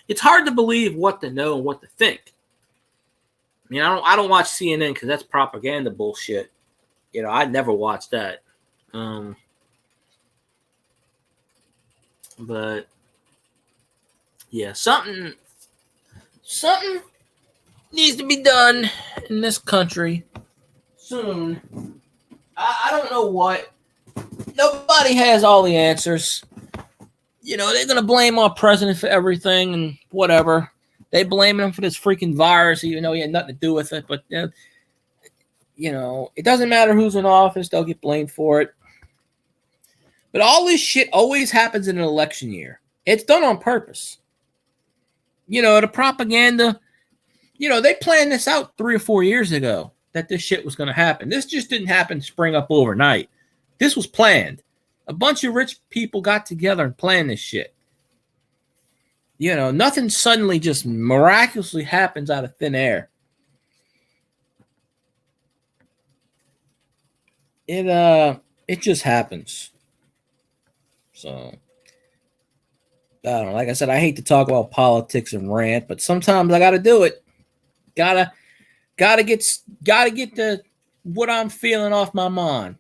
[SPEAKER 1] It's hard to believe what to know and what to think. I mean, I don't watch CNN because that's propaganda bullshit. I'd never watch that. But yeah, something needs to be done in this country soon. I don't know what. Nobody has all the answers. They're going to blame our president for everything and whatever. They blame him for this freaking virus, even though he had nothing to do with it. But, it doesn't matter who's in office. They'll get blamed for it. But all this shit always happens in an election year. It's done on purpose. The propaganda, they planned this out 3 or 4 years ago that this shit was going to happen. This just didn't happen spring up overnight. This was planned. A bunch of rich people got together and planned this shit. Nothing suddenly just miraculously happens out of thin air. It just happens. So, I don't know. Like I said, I hate to talk about politics and rant, but sometimes I got to do it. Gotta get the what I'm feeling off my mind,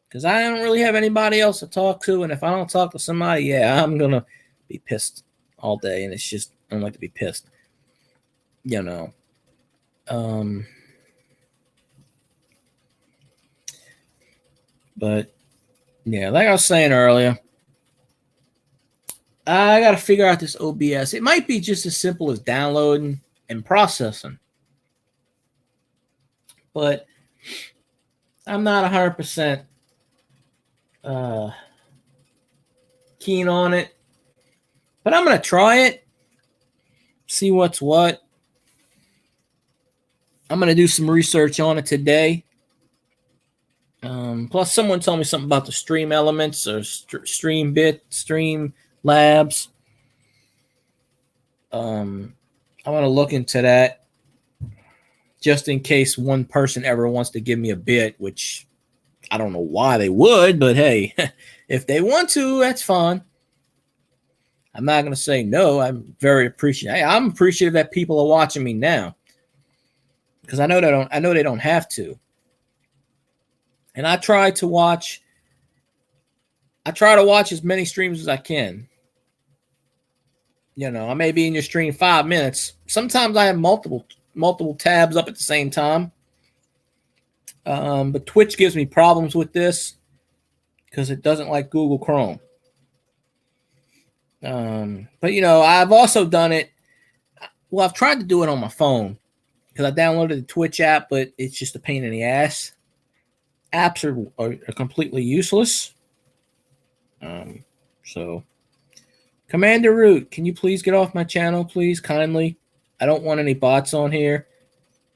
[SPEAKER 1] because I don't really have anybody else to talk to, and if I don't talk to somebody, I'm gonna be pissed all day, and it's just I don't like to be pissed. But yeah, like I was saying earlier, I got to figure out this OBS. It might be just as simple as downloading and processing, but I'm not 100% keen on it. But I'm going to try it, see what's what. I'm going to do some research on it today. Plus, someone told me something about the Stream Elements or Stream Labs. I want to look into that just in case one person ever wants to give me a bit, which I don't know why they would, but hey, if they want to, that's fine. I'm not going to say no. I'm very appreciative. I'm appreciative that people are watching me now because I know they don't have to. And I try to watch as many streams as I can. You know, I may be in your stream 5 minutes. Sometimes I have multiple tabs up at the same time. But Twitch gives me problems with this because it doesn't like Google Chrome. But you know, I've also done it. Well, I've tried to do it on my phone because I downloaded the Twitch app, but it's just a pain in the ass. Apps are completely useless. So, Commander Root, can you please get off my channel, please, kindly? I don't want any bots on here.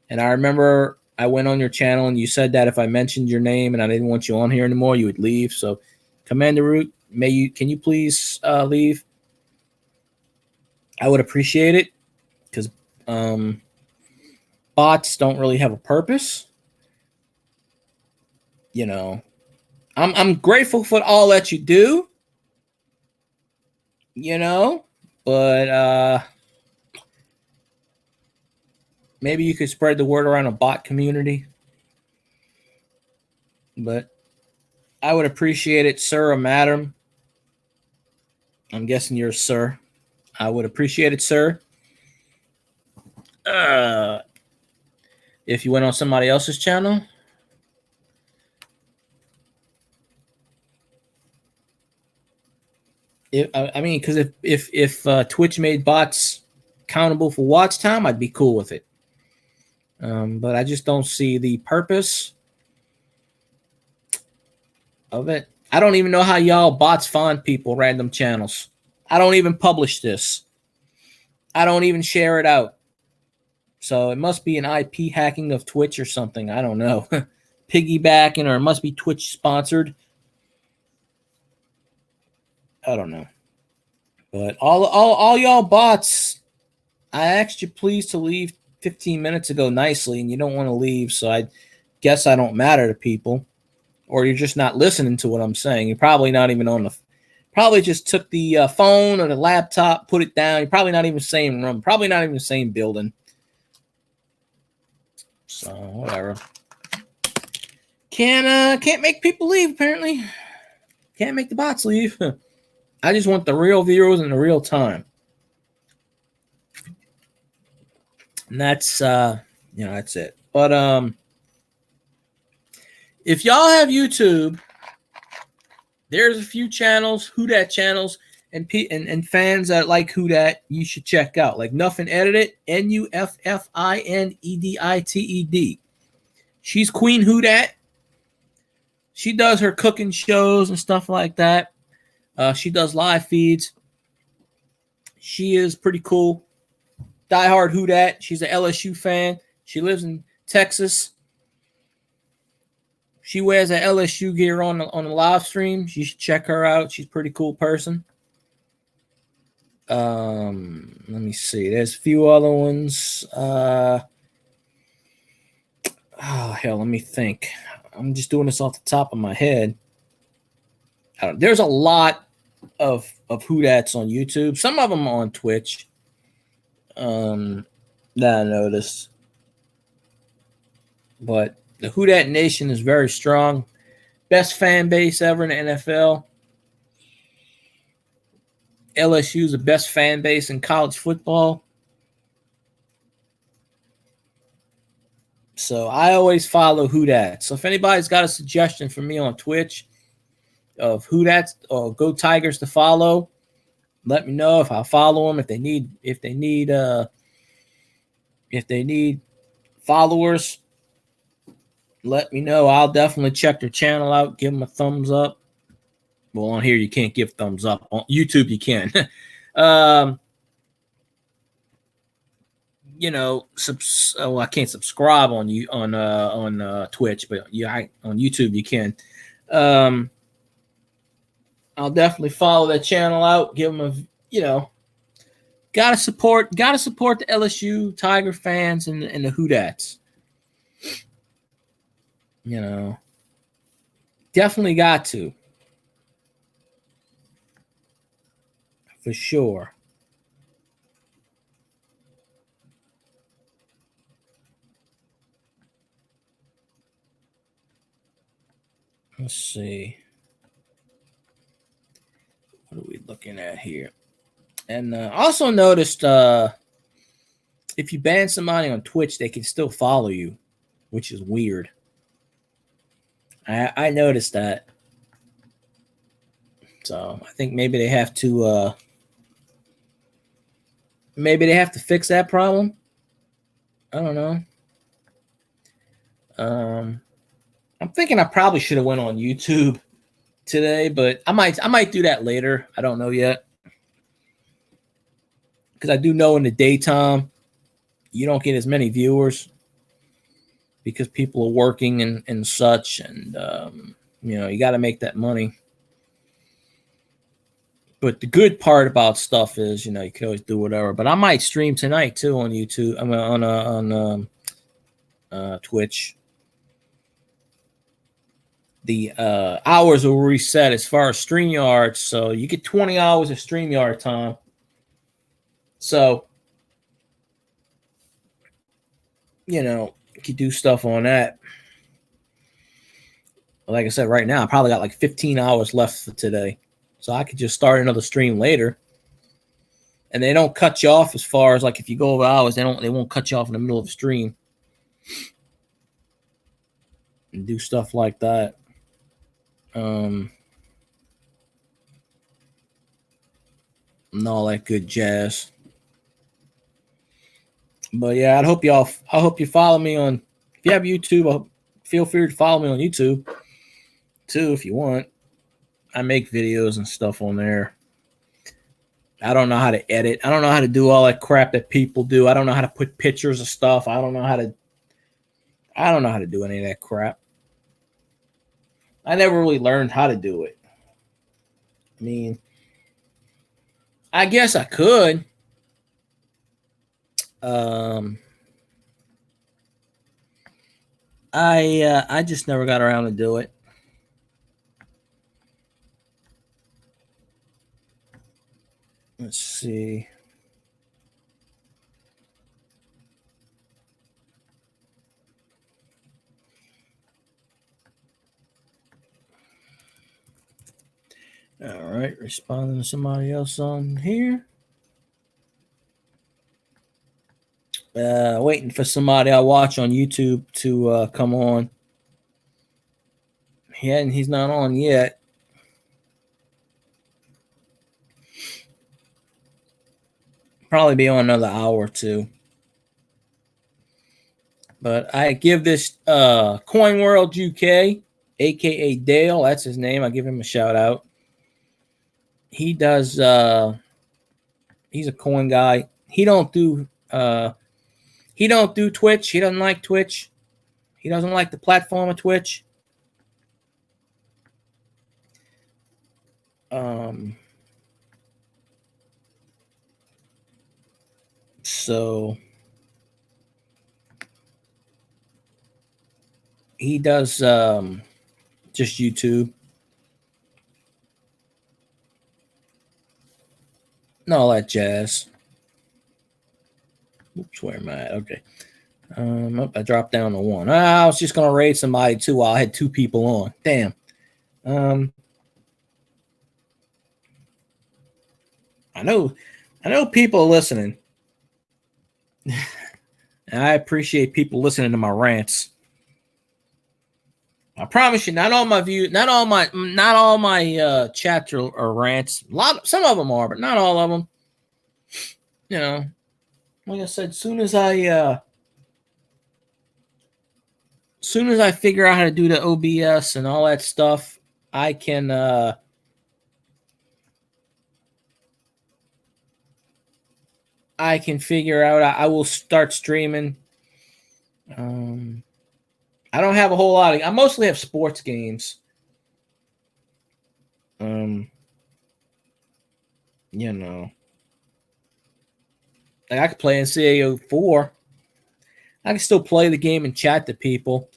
[SPEAKER 1] And I remember I went on your channel and you said that if I mentioned your name and I didn't want you on here anymore, you would leave. So, Commander Root, can you please leave? I would appreciate it because bots don't really have a purpose. You know, I'm grateful for all that you do. You know, but maybe you could spread the word around a bot community. But I would appreciate it, sir or madam. I'm guessing you're a sir. I would appreciate it, sir. If you went on somebody else's channel. Because if Twitch made bots accountable for watch time, I'd be cool with it. But I just don't see the purpose of it. I don't even know how y'all bots find people, random channels. I don't even publish this. I don't even share it out. So it must be an IP hacking of Twitch or something. I don't know. Piggybacking, or it must be Twitch sponsored. I don't know. But all y'all bots, I asked you please to leave 15 minutes ago nicely, and you don't want to leave, so I guess I don't matter to people. Or you're just not listening to what I'm saying. You're probably not even on the... Probably just took the phone or the laptop, put it down. You're probably not even the same room. Probably not even the same building. So, whatever. Can't make people leave, apparently. Can't make the bots leave. I just want the real viewers in the real time. And that's that's it. But if y'all have YouTube, there's a few channels, Who Dat channels, and fans that like Who Dat you should check out. Like Nuffin Edited, NUFFINEDITED. She's Queen Who Dat. She does her cooking shows and stuff like that. She does live feeds. She is pretty cool. Diehard Who Dat. She's an LSU fan. She lives in Texas. She wears an LSU gear on the live stream. You should check her out. She's a pretty cool person. Let me see. There's a few other ones. Let me think. I'm just doing this off the top of my head. There's a lot of Who Dats on YouTube. Some of them are on Twitch. That I noticed. But the Who Dat Nation is very strong. Best fan base ever in the NFL. LSU is the best fan base in college football. So I always follow who that. So if anybody's got a suggestion for me on Twitch of who that's or Go Tigers to follow, let me know. If I'll follow them. If they need followers, let me know. I'll definitely check their channel out, give them a thumbs up. Well, on here you can't give thumbs up. On YouTube you can. I can't subscribe on you on Twitch, but on YouTube you can. I'll definitely follow that channel out. Give them gotta support the LSU Tiger fans and the Hoodats. Definitely got to, for sure. Let's see. What are we looking at here? And also noticed if you ban somebody on Twitch, they can still follow you, which is weird. I noticed that. So I think maybe they have to fix that problem. I don't know. I'm thinking I probably should have went on YouTube today, but I might do that later. I don't know yet. Because I do know in the daytime you don't get as many viewers because people are working and such, and you got to make that money. But the good part about stuff is, you can always do whatever. But I might stream tonight too on YouTube. I mean, on Twitch. The hours will reset as far as StreamYard, so you get 20 hours of StreamYard time. So, you can do stuff on that. Like I said, right now I probably got like 15 hours left for today. So I could just start another stream later. And they don't cut you off as far as like if you go over hours, they won't cut you off in the middle of the stream. And do stuff like that. And all that good jazz. But yeah, I hope you follow me on, if you have YouTube, feel free to follow me on YouTube too if you want. I make videos and stuff on there. I don't know how to edit. I don't know how to do all that crap that people do. I don't know how to put pictures of stuff. I don't know how to do any of that crap. I never really learned how to do it. I mean, I guess I could. I just never got around to do it. Let's see. All right, responding to somebody else on here. Waiting for somebody I watch on YouTube to come on. He's not on yet. Probably be on another hour or two. But I give this Coin World UK, aka Dale, that's his name. I give him a shout out. He does he's a coin guy. He don't do Twitch. He doesn't like Twitch. He doesn't like the platform of Twitch. So he does just YouTube. And all that jazz. Oops, where am I at? Okay. I dropped down to one. I was just gonna raid somebody too while I had two people on. Damn. I know people listening. And I appreciate people listening to my rants. I promise you, not all my chats are rants. Some of them are, but not all of them. You know, like I said, soon as I figure out how to do the OBS and all that stuff, I can figure out. I will start streaming. I don't have a whole lot of. I mostly have sports games. You know, like I could play NCAA 4. I can still play the game and chat to people.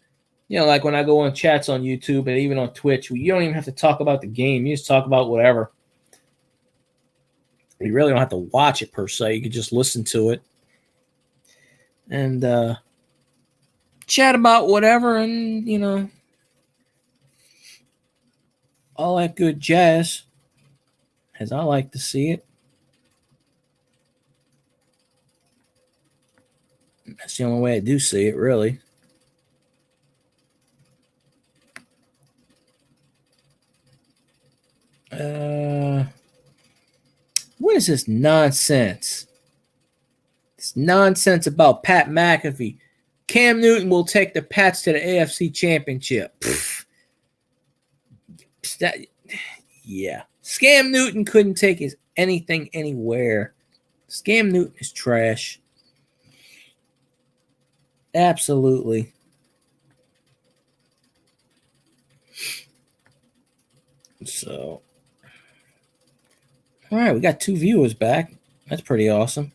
[SPEAKER 1] You know, like when I go on chats on YouTube and even on Twitch, you don't even have to talk about the game. You just talk about whatever. You really don't have to watch it per se. You can just listen to it and chat about whatever, and you know, all that good jazz, as I like to see it. That's the only way I do see it, really. What is this nonsense? This nonsense about Pat McAfee. Cam Newton will take the Pats to the AFC Championship. Yeah. Scam Newton couldn't take anything anywhere. Scam Newton is trash. Absolutely. So, all right, we got 2 viewers back. That's pretty awesome.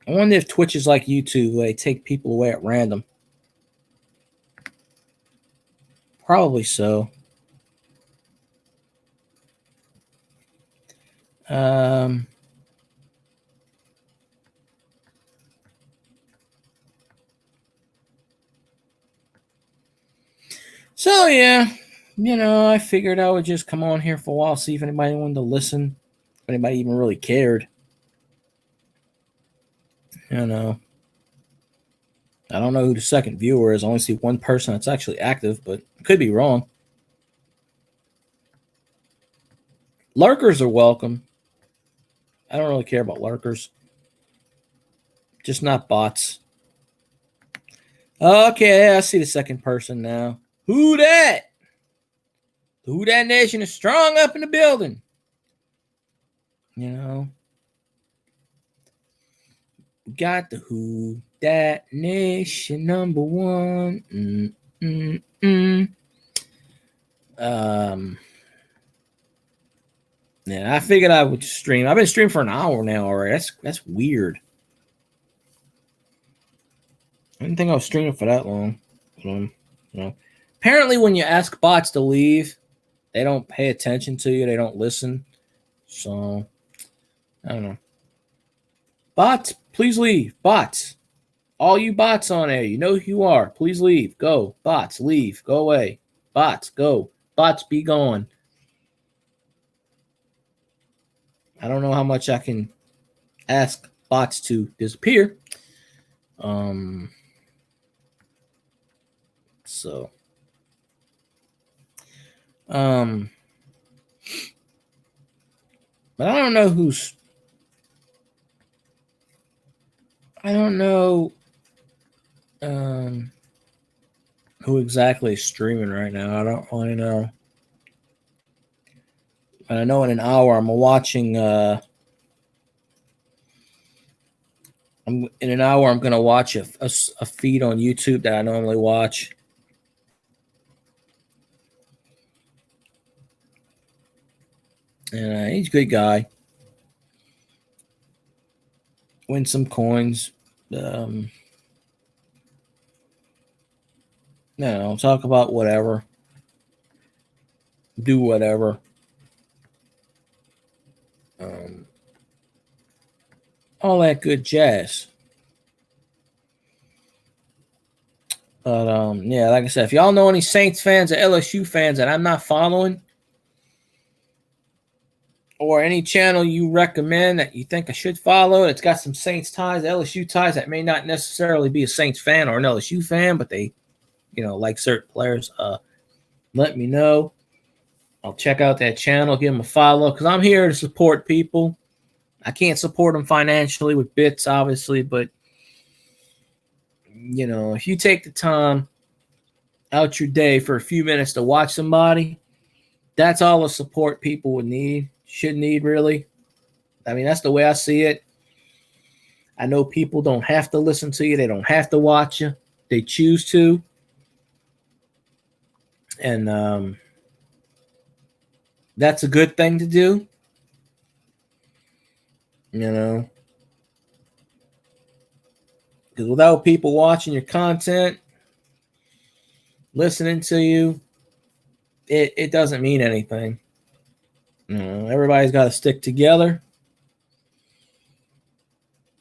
[SPEAKER 1] I wonder if Twitch is like YouTube, where they take people away at random. Probably so. So yeah, you know, I figured I would just come on here for a while, see if anybody wanted to listen, if anybody even really cared. You know, I don't know who the second viewer is. I only see one person that's actually active, but I could be wrong. Lurkers are welcome. I don't really care about lurkers. Just not bots. Okay, I see the second person now. Who that? Who that nation is strong up in the building. You know. Got the Who Dat Nation #1. Yeah, I figured I would stream. I've been streaming for an hour now already. That's weird. I didn't think I was streaming for that long. You know, apparently when you ask bots to leave, they don't pay attention to you. They don't listen. So I don't know. Bots, please leave. Bots. All you bots on there, you know who you are. Please leave. Go. Bots, leave. Go away. Bots, go. Bots, be gone. I don't know how much I can ask bots to disappear. So. But I don't know who's. I don't know who exactly is streaming right now. I don't really know. But I know in an hour I'm watching. In an hour I'm gonna watch a feed on YouTube that I normally watch. And he's a good guy. Win some coins. No, talk about whatever. Do whatever. All that good jazz. But yeah, like I said, if y'all know any Saints fans or LSU fans that I'm not following, or any channel you recommend that you think I should follow, it's got some Saints ties, LSU ties, that may not necessarily be a Saints fan or an LSU fan, but they, like certain players, let me know. I'll check out that channel, give them a follow, because I'm here to support people. I can't support them financially with bits, obviously, but, if you take the time out your day for a few minutes to watch somebody, that's all the support people should need, really. I mean, that's the way I see it. I know people don't have to listen to you. They don't have to watch you. They choose to. And that's a good thing to do. Because without people watching your content, listening to you, it doesn't mean anything. Everybody's got to stick together.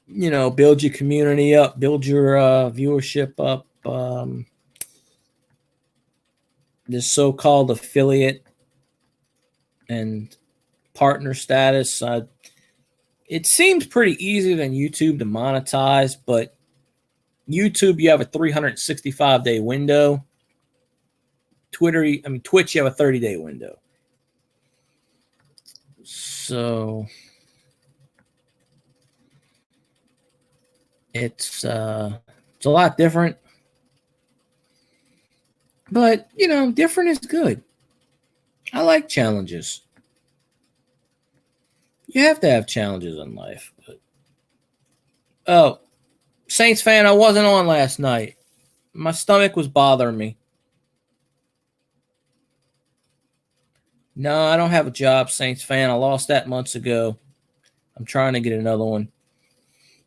[SPEAKER 1] Build your community up, build your viewership up. This so-called affiliate and partner status, it seems pretty easy than YouTube to monetize, but YouTube, you have a 365-day window. Twitch, you have a 30-day window. So it's a lot different. But, different is good. I like challenges. You have to have challenges in life. Oh, Saints fan, I wasn't on last night. My stomach was bothering me. No, I don't have a job, Saints fan. I lost that months ago. I'm trying to get another one.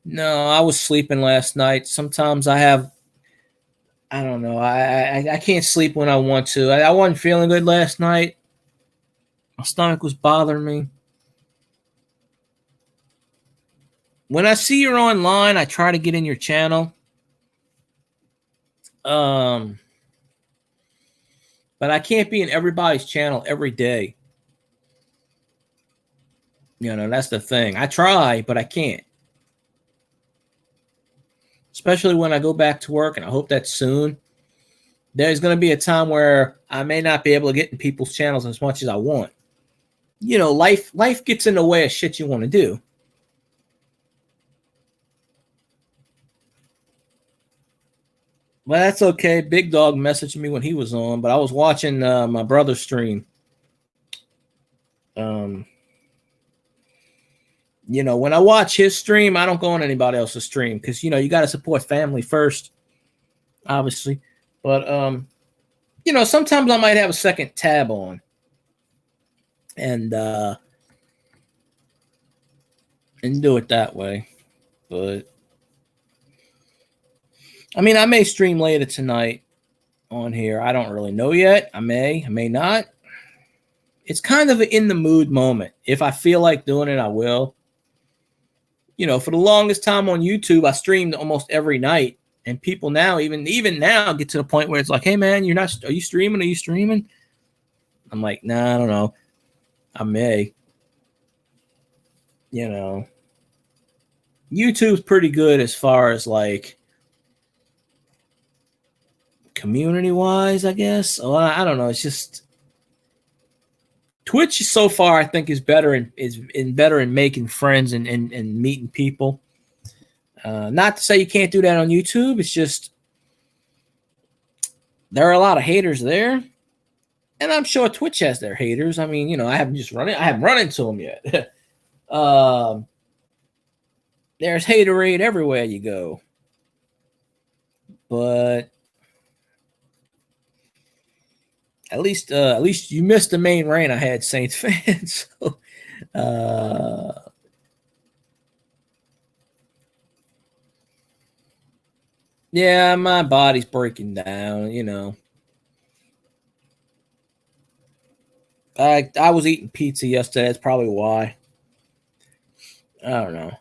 [SPEAKER 1] No, I was sleeping last night. Sometimes I don't know. I can't sleep when I want to. I wasn't feeling good last night. My stomach was bothering me. When I see you're online, I try to get in your channel. But I can't be in everybody's channel every day. That's the thing. I try, but I can't. Especially when I go back to work, and I hope that's soon. There's going to be a time where I may not be able to get in people's channels as much as I want. Life gets in the way of shit you want to do. Well, that's okay. Big Dog messaged me when he was on, but I was watching my brother's stream. When I watch his stream, I don't go on anybody else's stream because, you got to support family first, obviously. But, sometimes I might have a second tab on. And do it that way. But, I may stream later tonight on here. I don't really know yet. I may not. It's kind of an in the mood moment. If I feel like doing it, I will. For the longest time on YouTube, I streamed almost every night. And people now, even now, get to the point where it's like, hey, man, are you streaming? Are you streaming? I'm like, nah, I don't know. I may. YouTube's pretty good as far as like community-wise, I guess. Oh, I don't know. It's just Twitch so far, I think, is better in making friends and meeting people. Not to say you can't do that on YouTube. It's just there are a lot of haters there, and I'm sure Twitch has their haters. I haven't run into them yet. There's haterade everywhere you go, but at least you missed the main rain I had, Saints fans. So, yeah, my body's breaking down. I was eating pizza yesterday. That's probably why. I don't know.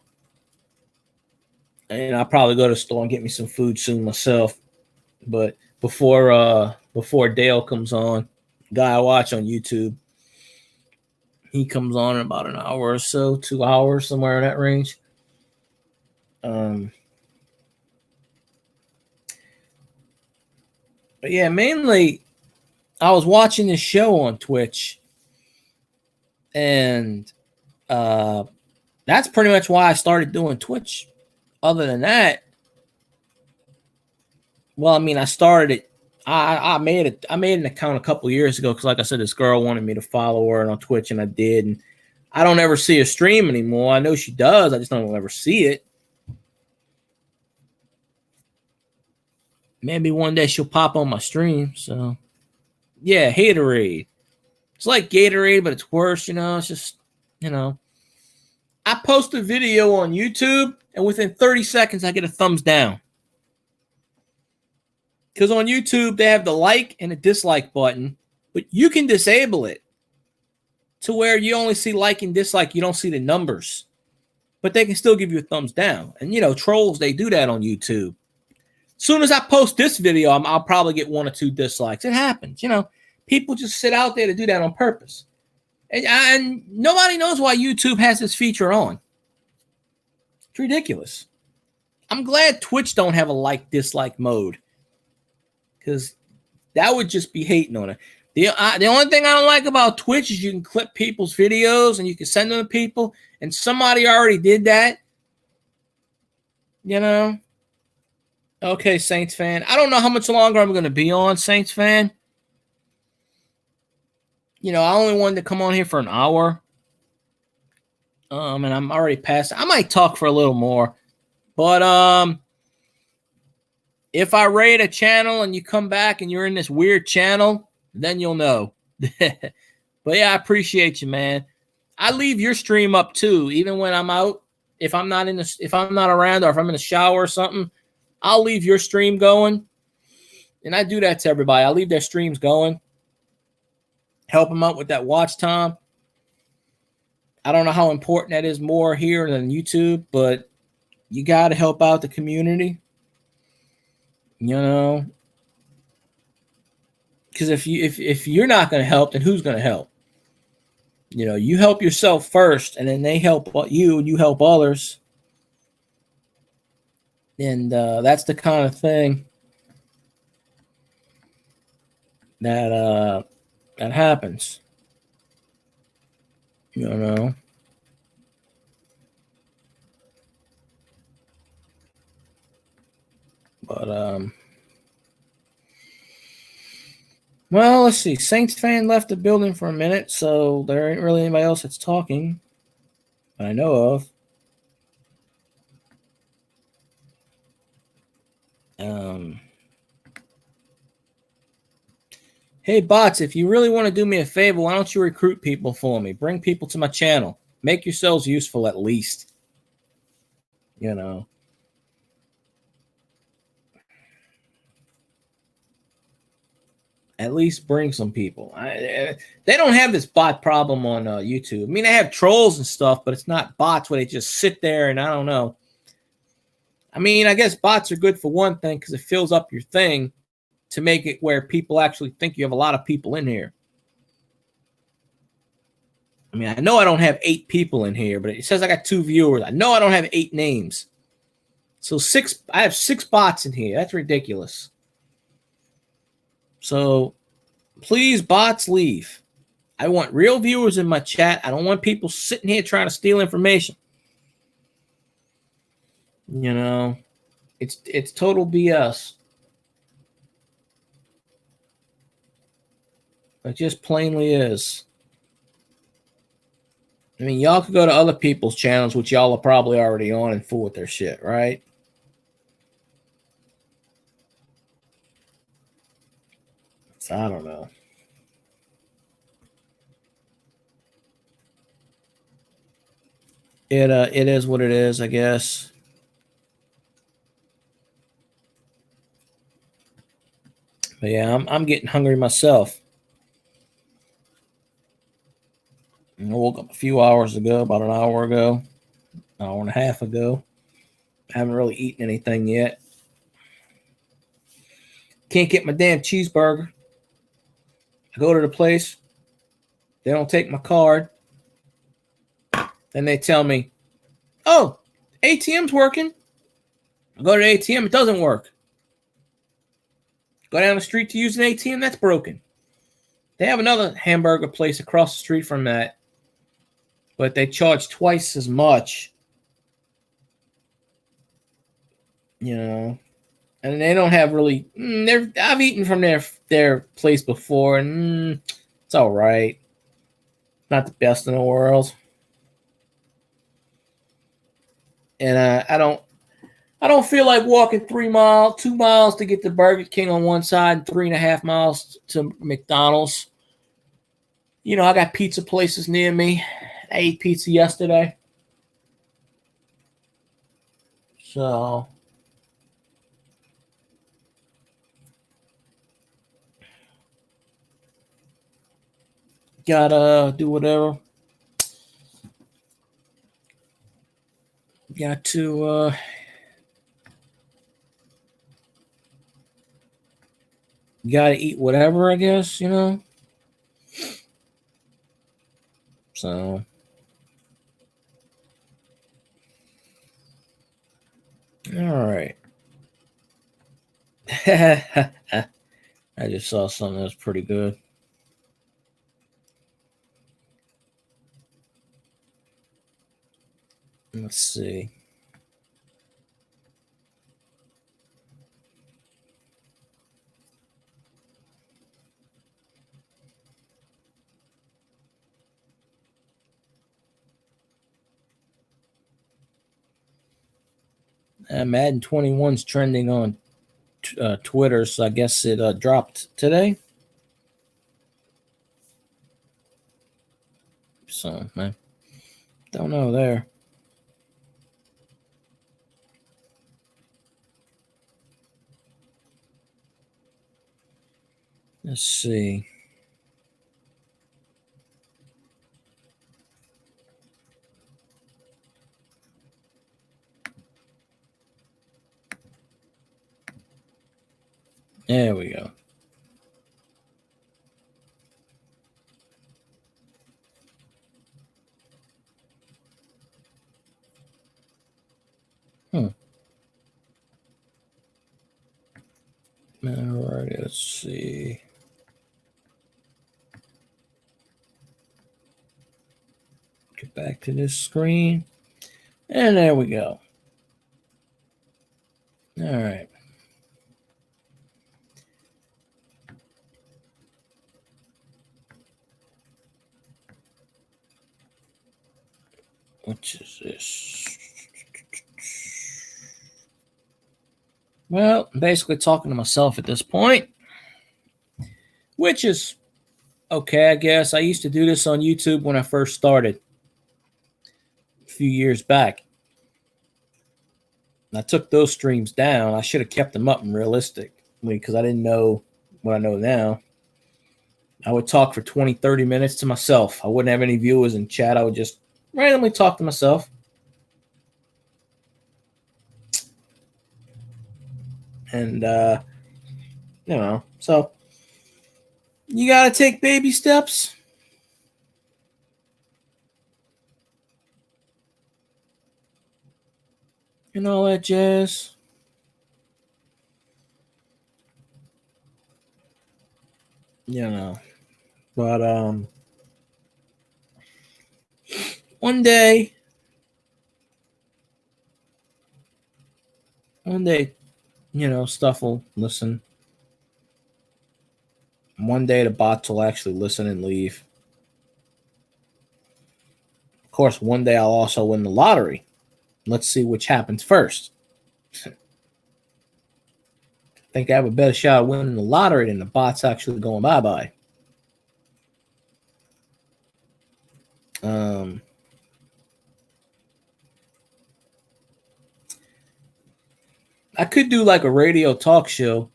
[SPEAKER 1] And I'll probably go to the store and get me some food soon myself. But before Dale comes on, guy I watch on YouTube, He comes on in about an hour or so, 2 hours, somewhere in that range. But yeah, mainly I was watching this show on Twitch, and that's pretty much why I started doing Twitch. Other than that, well, I mean, I started it. I made an account a couple years ago because, like I said, this girl wanted me to follow her on Twitch, and I did. And I don't ever see her stream anymore. I know she does. I just don't ever see it. Maybe one day she'll pop on my stream. So, yeah, Haterade. It's like Gatorade, but it's worse. It's just, I post a video on YouTube, and within 30 seconds, I get a thumbs down. Because on YouTube, they have the like and the dislike button, but you can disable it to where you only see like and dislike. You don't see the numbers, but they can still give you a thumbs down. And, trolls, they do that on YouTube. As soon as I post this video, I'll probably get 1 or 2 dislikes. It happens. People just sit out there to do that on purpose. And nobody knows why YouTube has this feature on. It's ridiculous. I'm glad Twitch don't have a like-dislike mode, because that would just be hating on it. The only thing I don't like about Twitch is you can clip people's videos and you can send them to people, and somebody already did that. Okay, Saints fan. I don't know how much longer I'm going to be on, Saints fan. I only wanted to come on here for an hour. And I'm already past. I might talk for a little more. But if I raid a channel and you come back and you're in this weird channel, then you'll know. But yeah, I appreciate you, man. I leave your stream up too, even when I'm out. If I'm not around, or if I'm in the shower or something, I'll leave your stream going. And I do that to everybody. I leave their streams going. Help them out with that watch time. I don't know how important that is more here than YouTube, but you got to help out the community. Because if you're not going to help, then who's going to help? You help yourself first, and then they help you, and you help others. And that's the kind of thing that happens. But well, let's see. Saints fan left the building for a minute, so there ain't really anybody else that's talking that I know of. Hey, bots, if you really want to do me a favor, why don't you recruit people for me? Bring people to my channel. Make yourselves useful at least. At least bring some people. They don't have this bot problem on YouTube. I mean, they have trolls and stuff, but it's not bots where they just sit there and I don't know. I mean, I guess bots are good for one thing because it fills up your thing to make it where people actually think you have a lot of people in here. I mean, I know I don't have 8 people in here, but it says I got 2 viewers. I know I don't have 8 names. So I have 6 bots in here. That's ridiculous. So please, bots, leave. I want real viewers in my chat. I don't want people sitting here trying to steal information. It's total BS. It just plainly is. I mean, y'all could go to other people's channels, which y'all are probably already on, and fool with their shit, right? So I don't know. It is what it is, I guess. But yeah, I'm getting hungry myself. I woke up a few hours ago, about an hour ago, hour and a half ago. I haven't really eaten anything yet. Can't get my damn cheeseburger. I go to the place. They don't take my card. Then they tell me, oh, ATM's working. I go to the ATM, it doesn't work. Go down the street to use an ATM, that's broken. They have another hamburger place across the street from that, but they charge twice as much. And they don't have really. I've eaten from their place before, and it's all right. Not the best in the world, and I don't feel like walking 2 miles to get to Burger King on one side and 3.5 miles to McDonald's. I got pizza places near me. I ate pizza yesterday. So, gotta do whatever. Got to gotta eat whatever, I guess, So, all right. I just saw something that's pretty good. Let's see. Madden 21's trending on Twitter, so I guess it dropped today. So, man, don't know there. Let's see. There we go. All right, let's see. Get back to this screen. And there we go. All right. Which is this? Well, I'm basically talking to myself at this point, which is okay, I guess. I used to do this on YouTube when I first started a few years back. I took those streams down. I should have kept them up realistically because I didn't know what I know now. I would talk for 20, 30 minutes to myself. I wouldn't have any viewers in chat. I would just randomly talk to myself. And, so you got to take baby steps. And all that jazz. But one day, stuff will listen. One day the bots will actually listen and leave. Of course, one day I'll also win the lottery. Let's see which happens first. I think I have a better shot of winning the lottery than the bots actually going bye-bye. I could do like a radio talk show.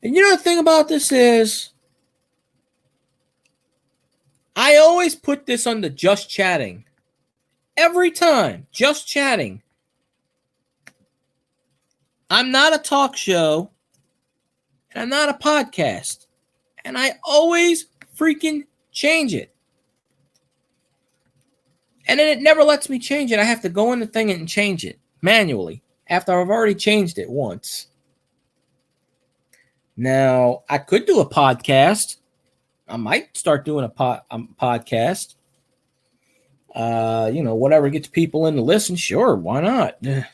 [SPEAKER 1] And the thing about this is, I always put this under just chatting. Every time, just chatting. I'm not a talk show, and I'm not a podcast. And I always freaking change it. And then it never lets me change it. I have to go in the thing and change it manually after I've already changed it once. Now, I could do a podcast. I might start doing a podcast. Whatever gets people in to listen, sure, why not? There's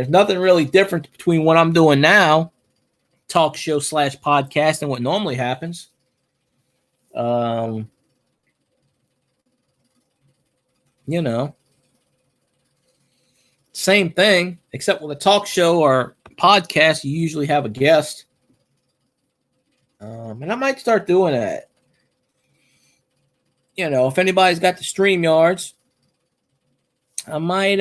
[SPEAKER 1] nothing really different between what I'm doing now, talk show / podcast, and what normally happens. Same thing, except with a talk show or podcast, you usually have a guest. And I might start doing that. If anybody's got the StreamYards, I might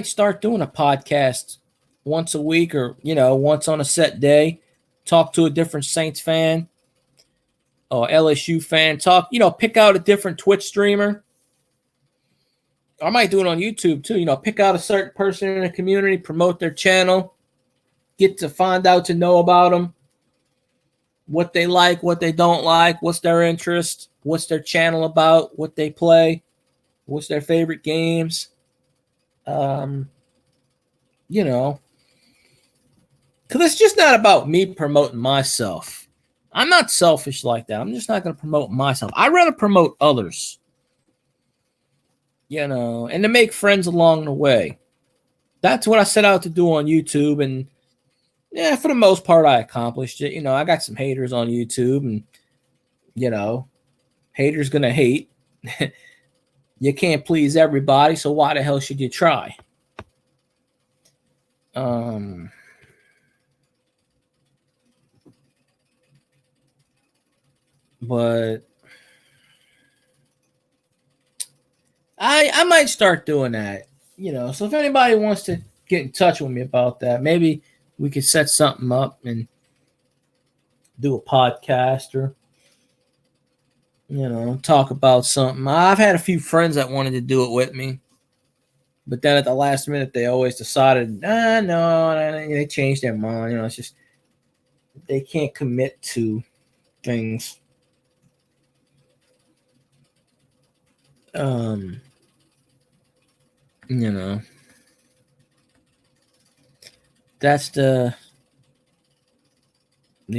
[SPEAKER 1] start doing a podcast once a week or, once on a set day. Talk to a different Saints fan or LSU fan. Pick out a different Twitch streamer. I might do it on YouTube too. Pick out a certain person in the community, promote their channel, get to find out to know about them, what they like, what they don't like, what's their interest, what's their channel about, what they play, what's their favorite games. Because it's just not about me promoting myself. I'm not selfish like that. I'm just not going to promote myself. I'd rather promote others, and to make friends along the way. That's what I set out to do on YouTube. And yeah, for the most part, I accomplished it. I got some haters on YouTube, and, haters going to hate. You can't please everybody, so why the hell should you try? But I might start doing that, So if anybody wants to get in touch with me about that, maybe we could set something up and do a podcast or, talk about something. I've had a few friends that wanted to do it with me, but then at the last minute, they always decided, no, they changed their mind. It's just they can't commit to things. That's the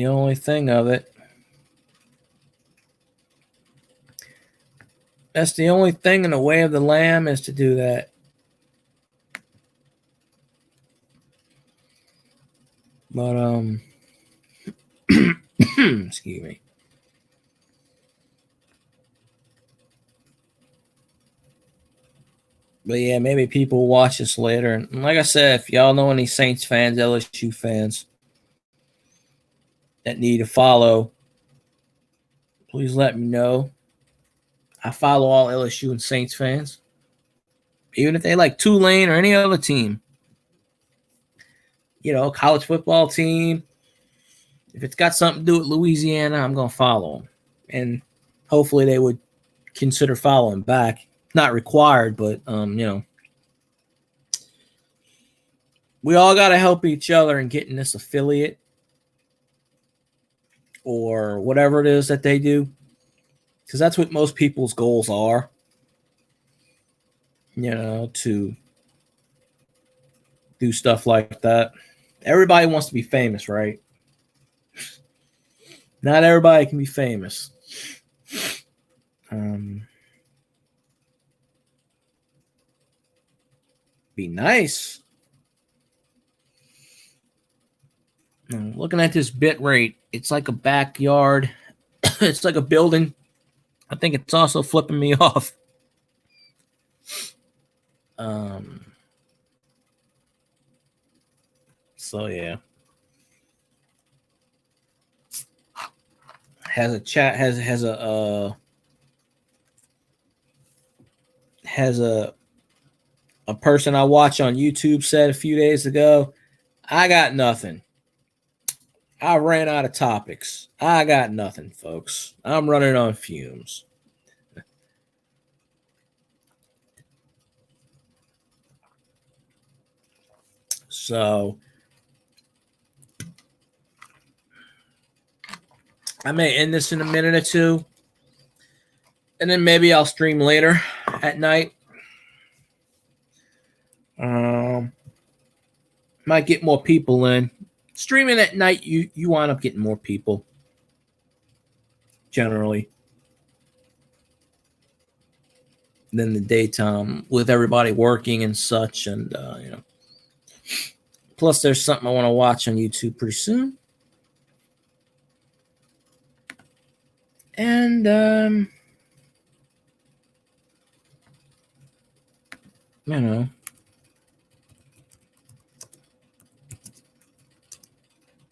[SPEAKER 1] only thing of it. That's the only thing in the way of the lamb is to do that. But excuse me. But yeah, maybe people will watch this later. And like I said, if y'all know any Saints fans, LSU fans that need to follow, please let me know. I follow all LSU and Saints fans, even if they like Tulane or any other team. College football team. If it's got something to do with Louisiana, I'm going to follow them. And hopefully they would consider following back. Not required, but, we all got to help each other in getting this affiliate or whatever it is that they do. Because that's what most people's goals are. To do stuff like that. Everybody wants to be famous, right? Not everybody can be famous. Be nice. Looking at this bit rate, it's like a backyard. It's like a building. I think it's also flipping me off. So yeah. Has a chat has a person I watch on YouTube said a few days ago, I got nothing. I ran out of topics. I got nothing, folks. I'm running on fumes. So I may end this in a minute or two, and then maybe I'll stream later at night. Might get more people in. Streaming at night, you wind up getting more people generally than the daytime with everybody working and such, and Plus, there's something I want to watch on YouTube pretty soon. And,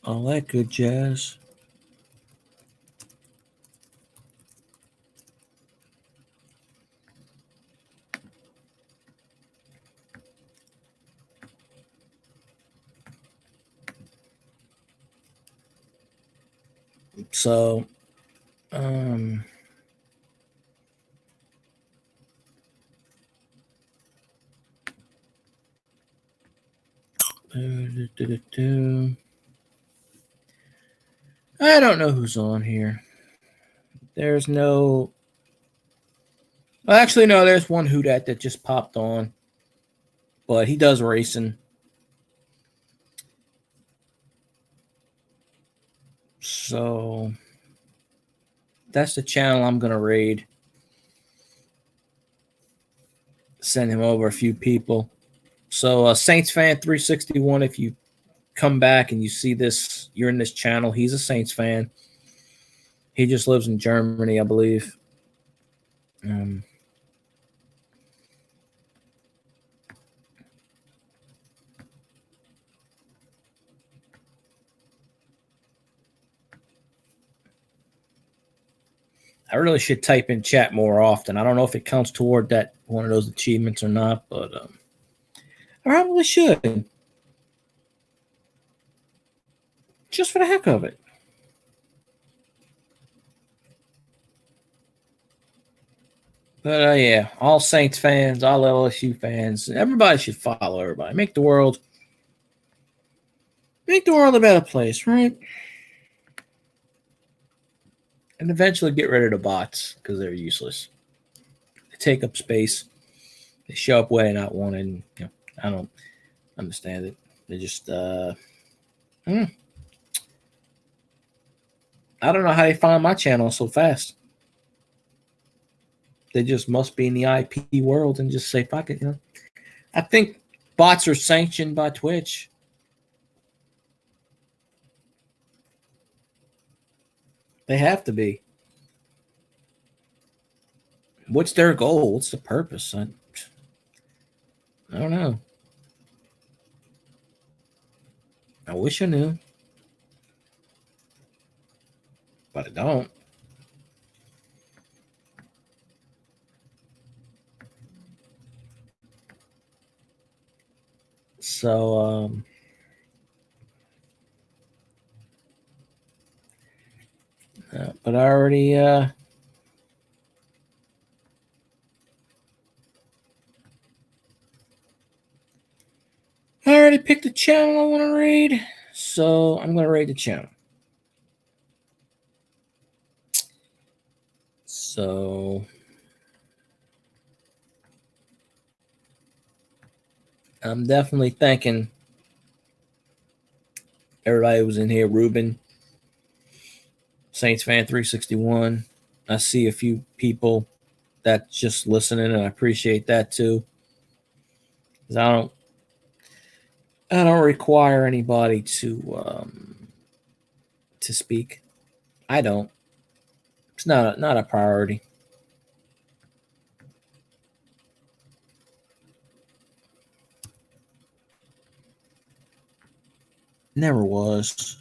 [SPEAKER 1] all that good jazz. So, I don't know who's on here. There's no. Well, actually, no. There's one Whodat that just popped on, but he does racing. So that's the channel I'm gonna raid. Send him over a few people. So Saints fan 361. If you come back and you see this, you're in this channel. He's a Saints fan. He just lives in Germany, I believe. I really should type in chat more often. I don't know if it counts toward that one of those achievements or not, but I probably should. Just for the heck of it. But yeah, all Saints fans, all LSU fans, everybody should follow everybody. Make the world a better place, right? And eventually get rid of the bots because they're useless. They take up space. They show up where they're not wanted. I don't understand it. They just I don't know how they find my channel so fast. They just must be in the IP world and just say, fuck it, I think bots are sanctioned by Twitch. They have to be. What's their goal? What's the purpose? I don't know. I wish I knew. But I don't. So, but I already, picked the channel I want to raid. So I'm going to raid the channel. So I'm definitely thanking everybody who was in here. Ruben, Saints fan 361. I see a few people that's just listening, and I appreciate that too. Because I don't require anybody to speak. I don't. It's not a priority. Never was.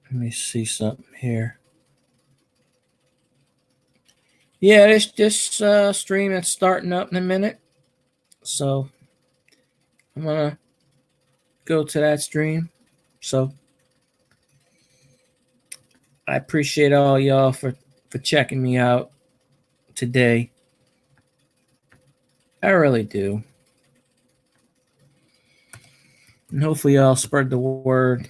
[SPEAKER 1] Let me see something here. Yeah, this stream is starting up in a minute. So I'm gonna go to that stream. So I appreciate all y'all for checking me out today. I really do. And hopefully I'll spread the word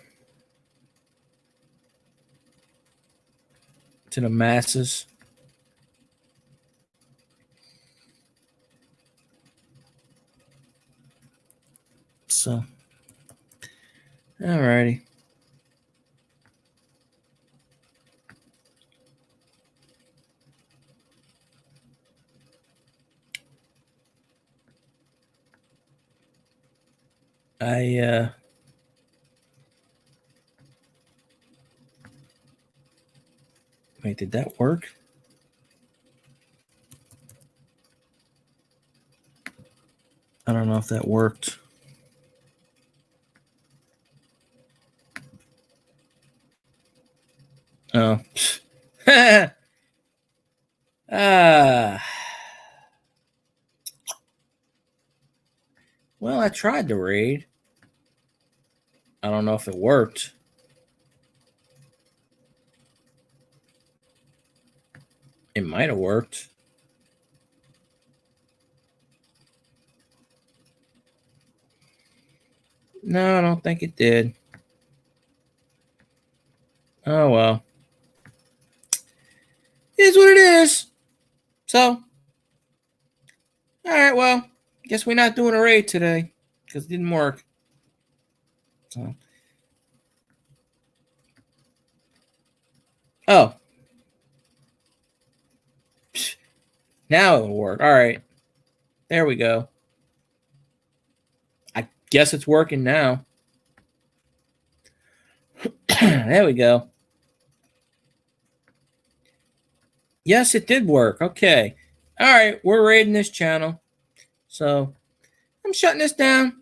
[SPEAKER 1] to the masses. So, alrighty. Wait, did that work? I don't know if that worked. Oh. Well, I tried the raid. I don't know if it worked. It might have worked. No, I don't think it did. Oh, well. It is what it is. So, all right, well, guess we're not doing a raid today because it didn't work. So, oh. Now it'll work. All right. There we go. I guess it's working now. There we go. Yes, it did work. Okay. All right. We're raiding this channel. So I'm shutting this down.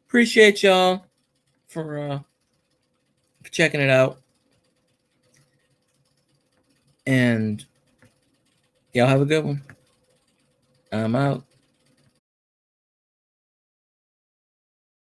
[SPEAKER 1] Appreciate y'all for checking it out. And y'all have a good one. I'm out.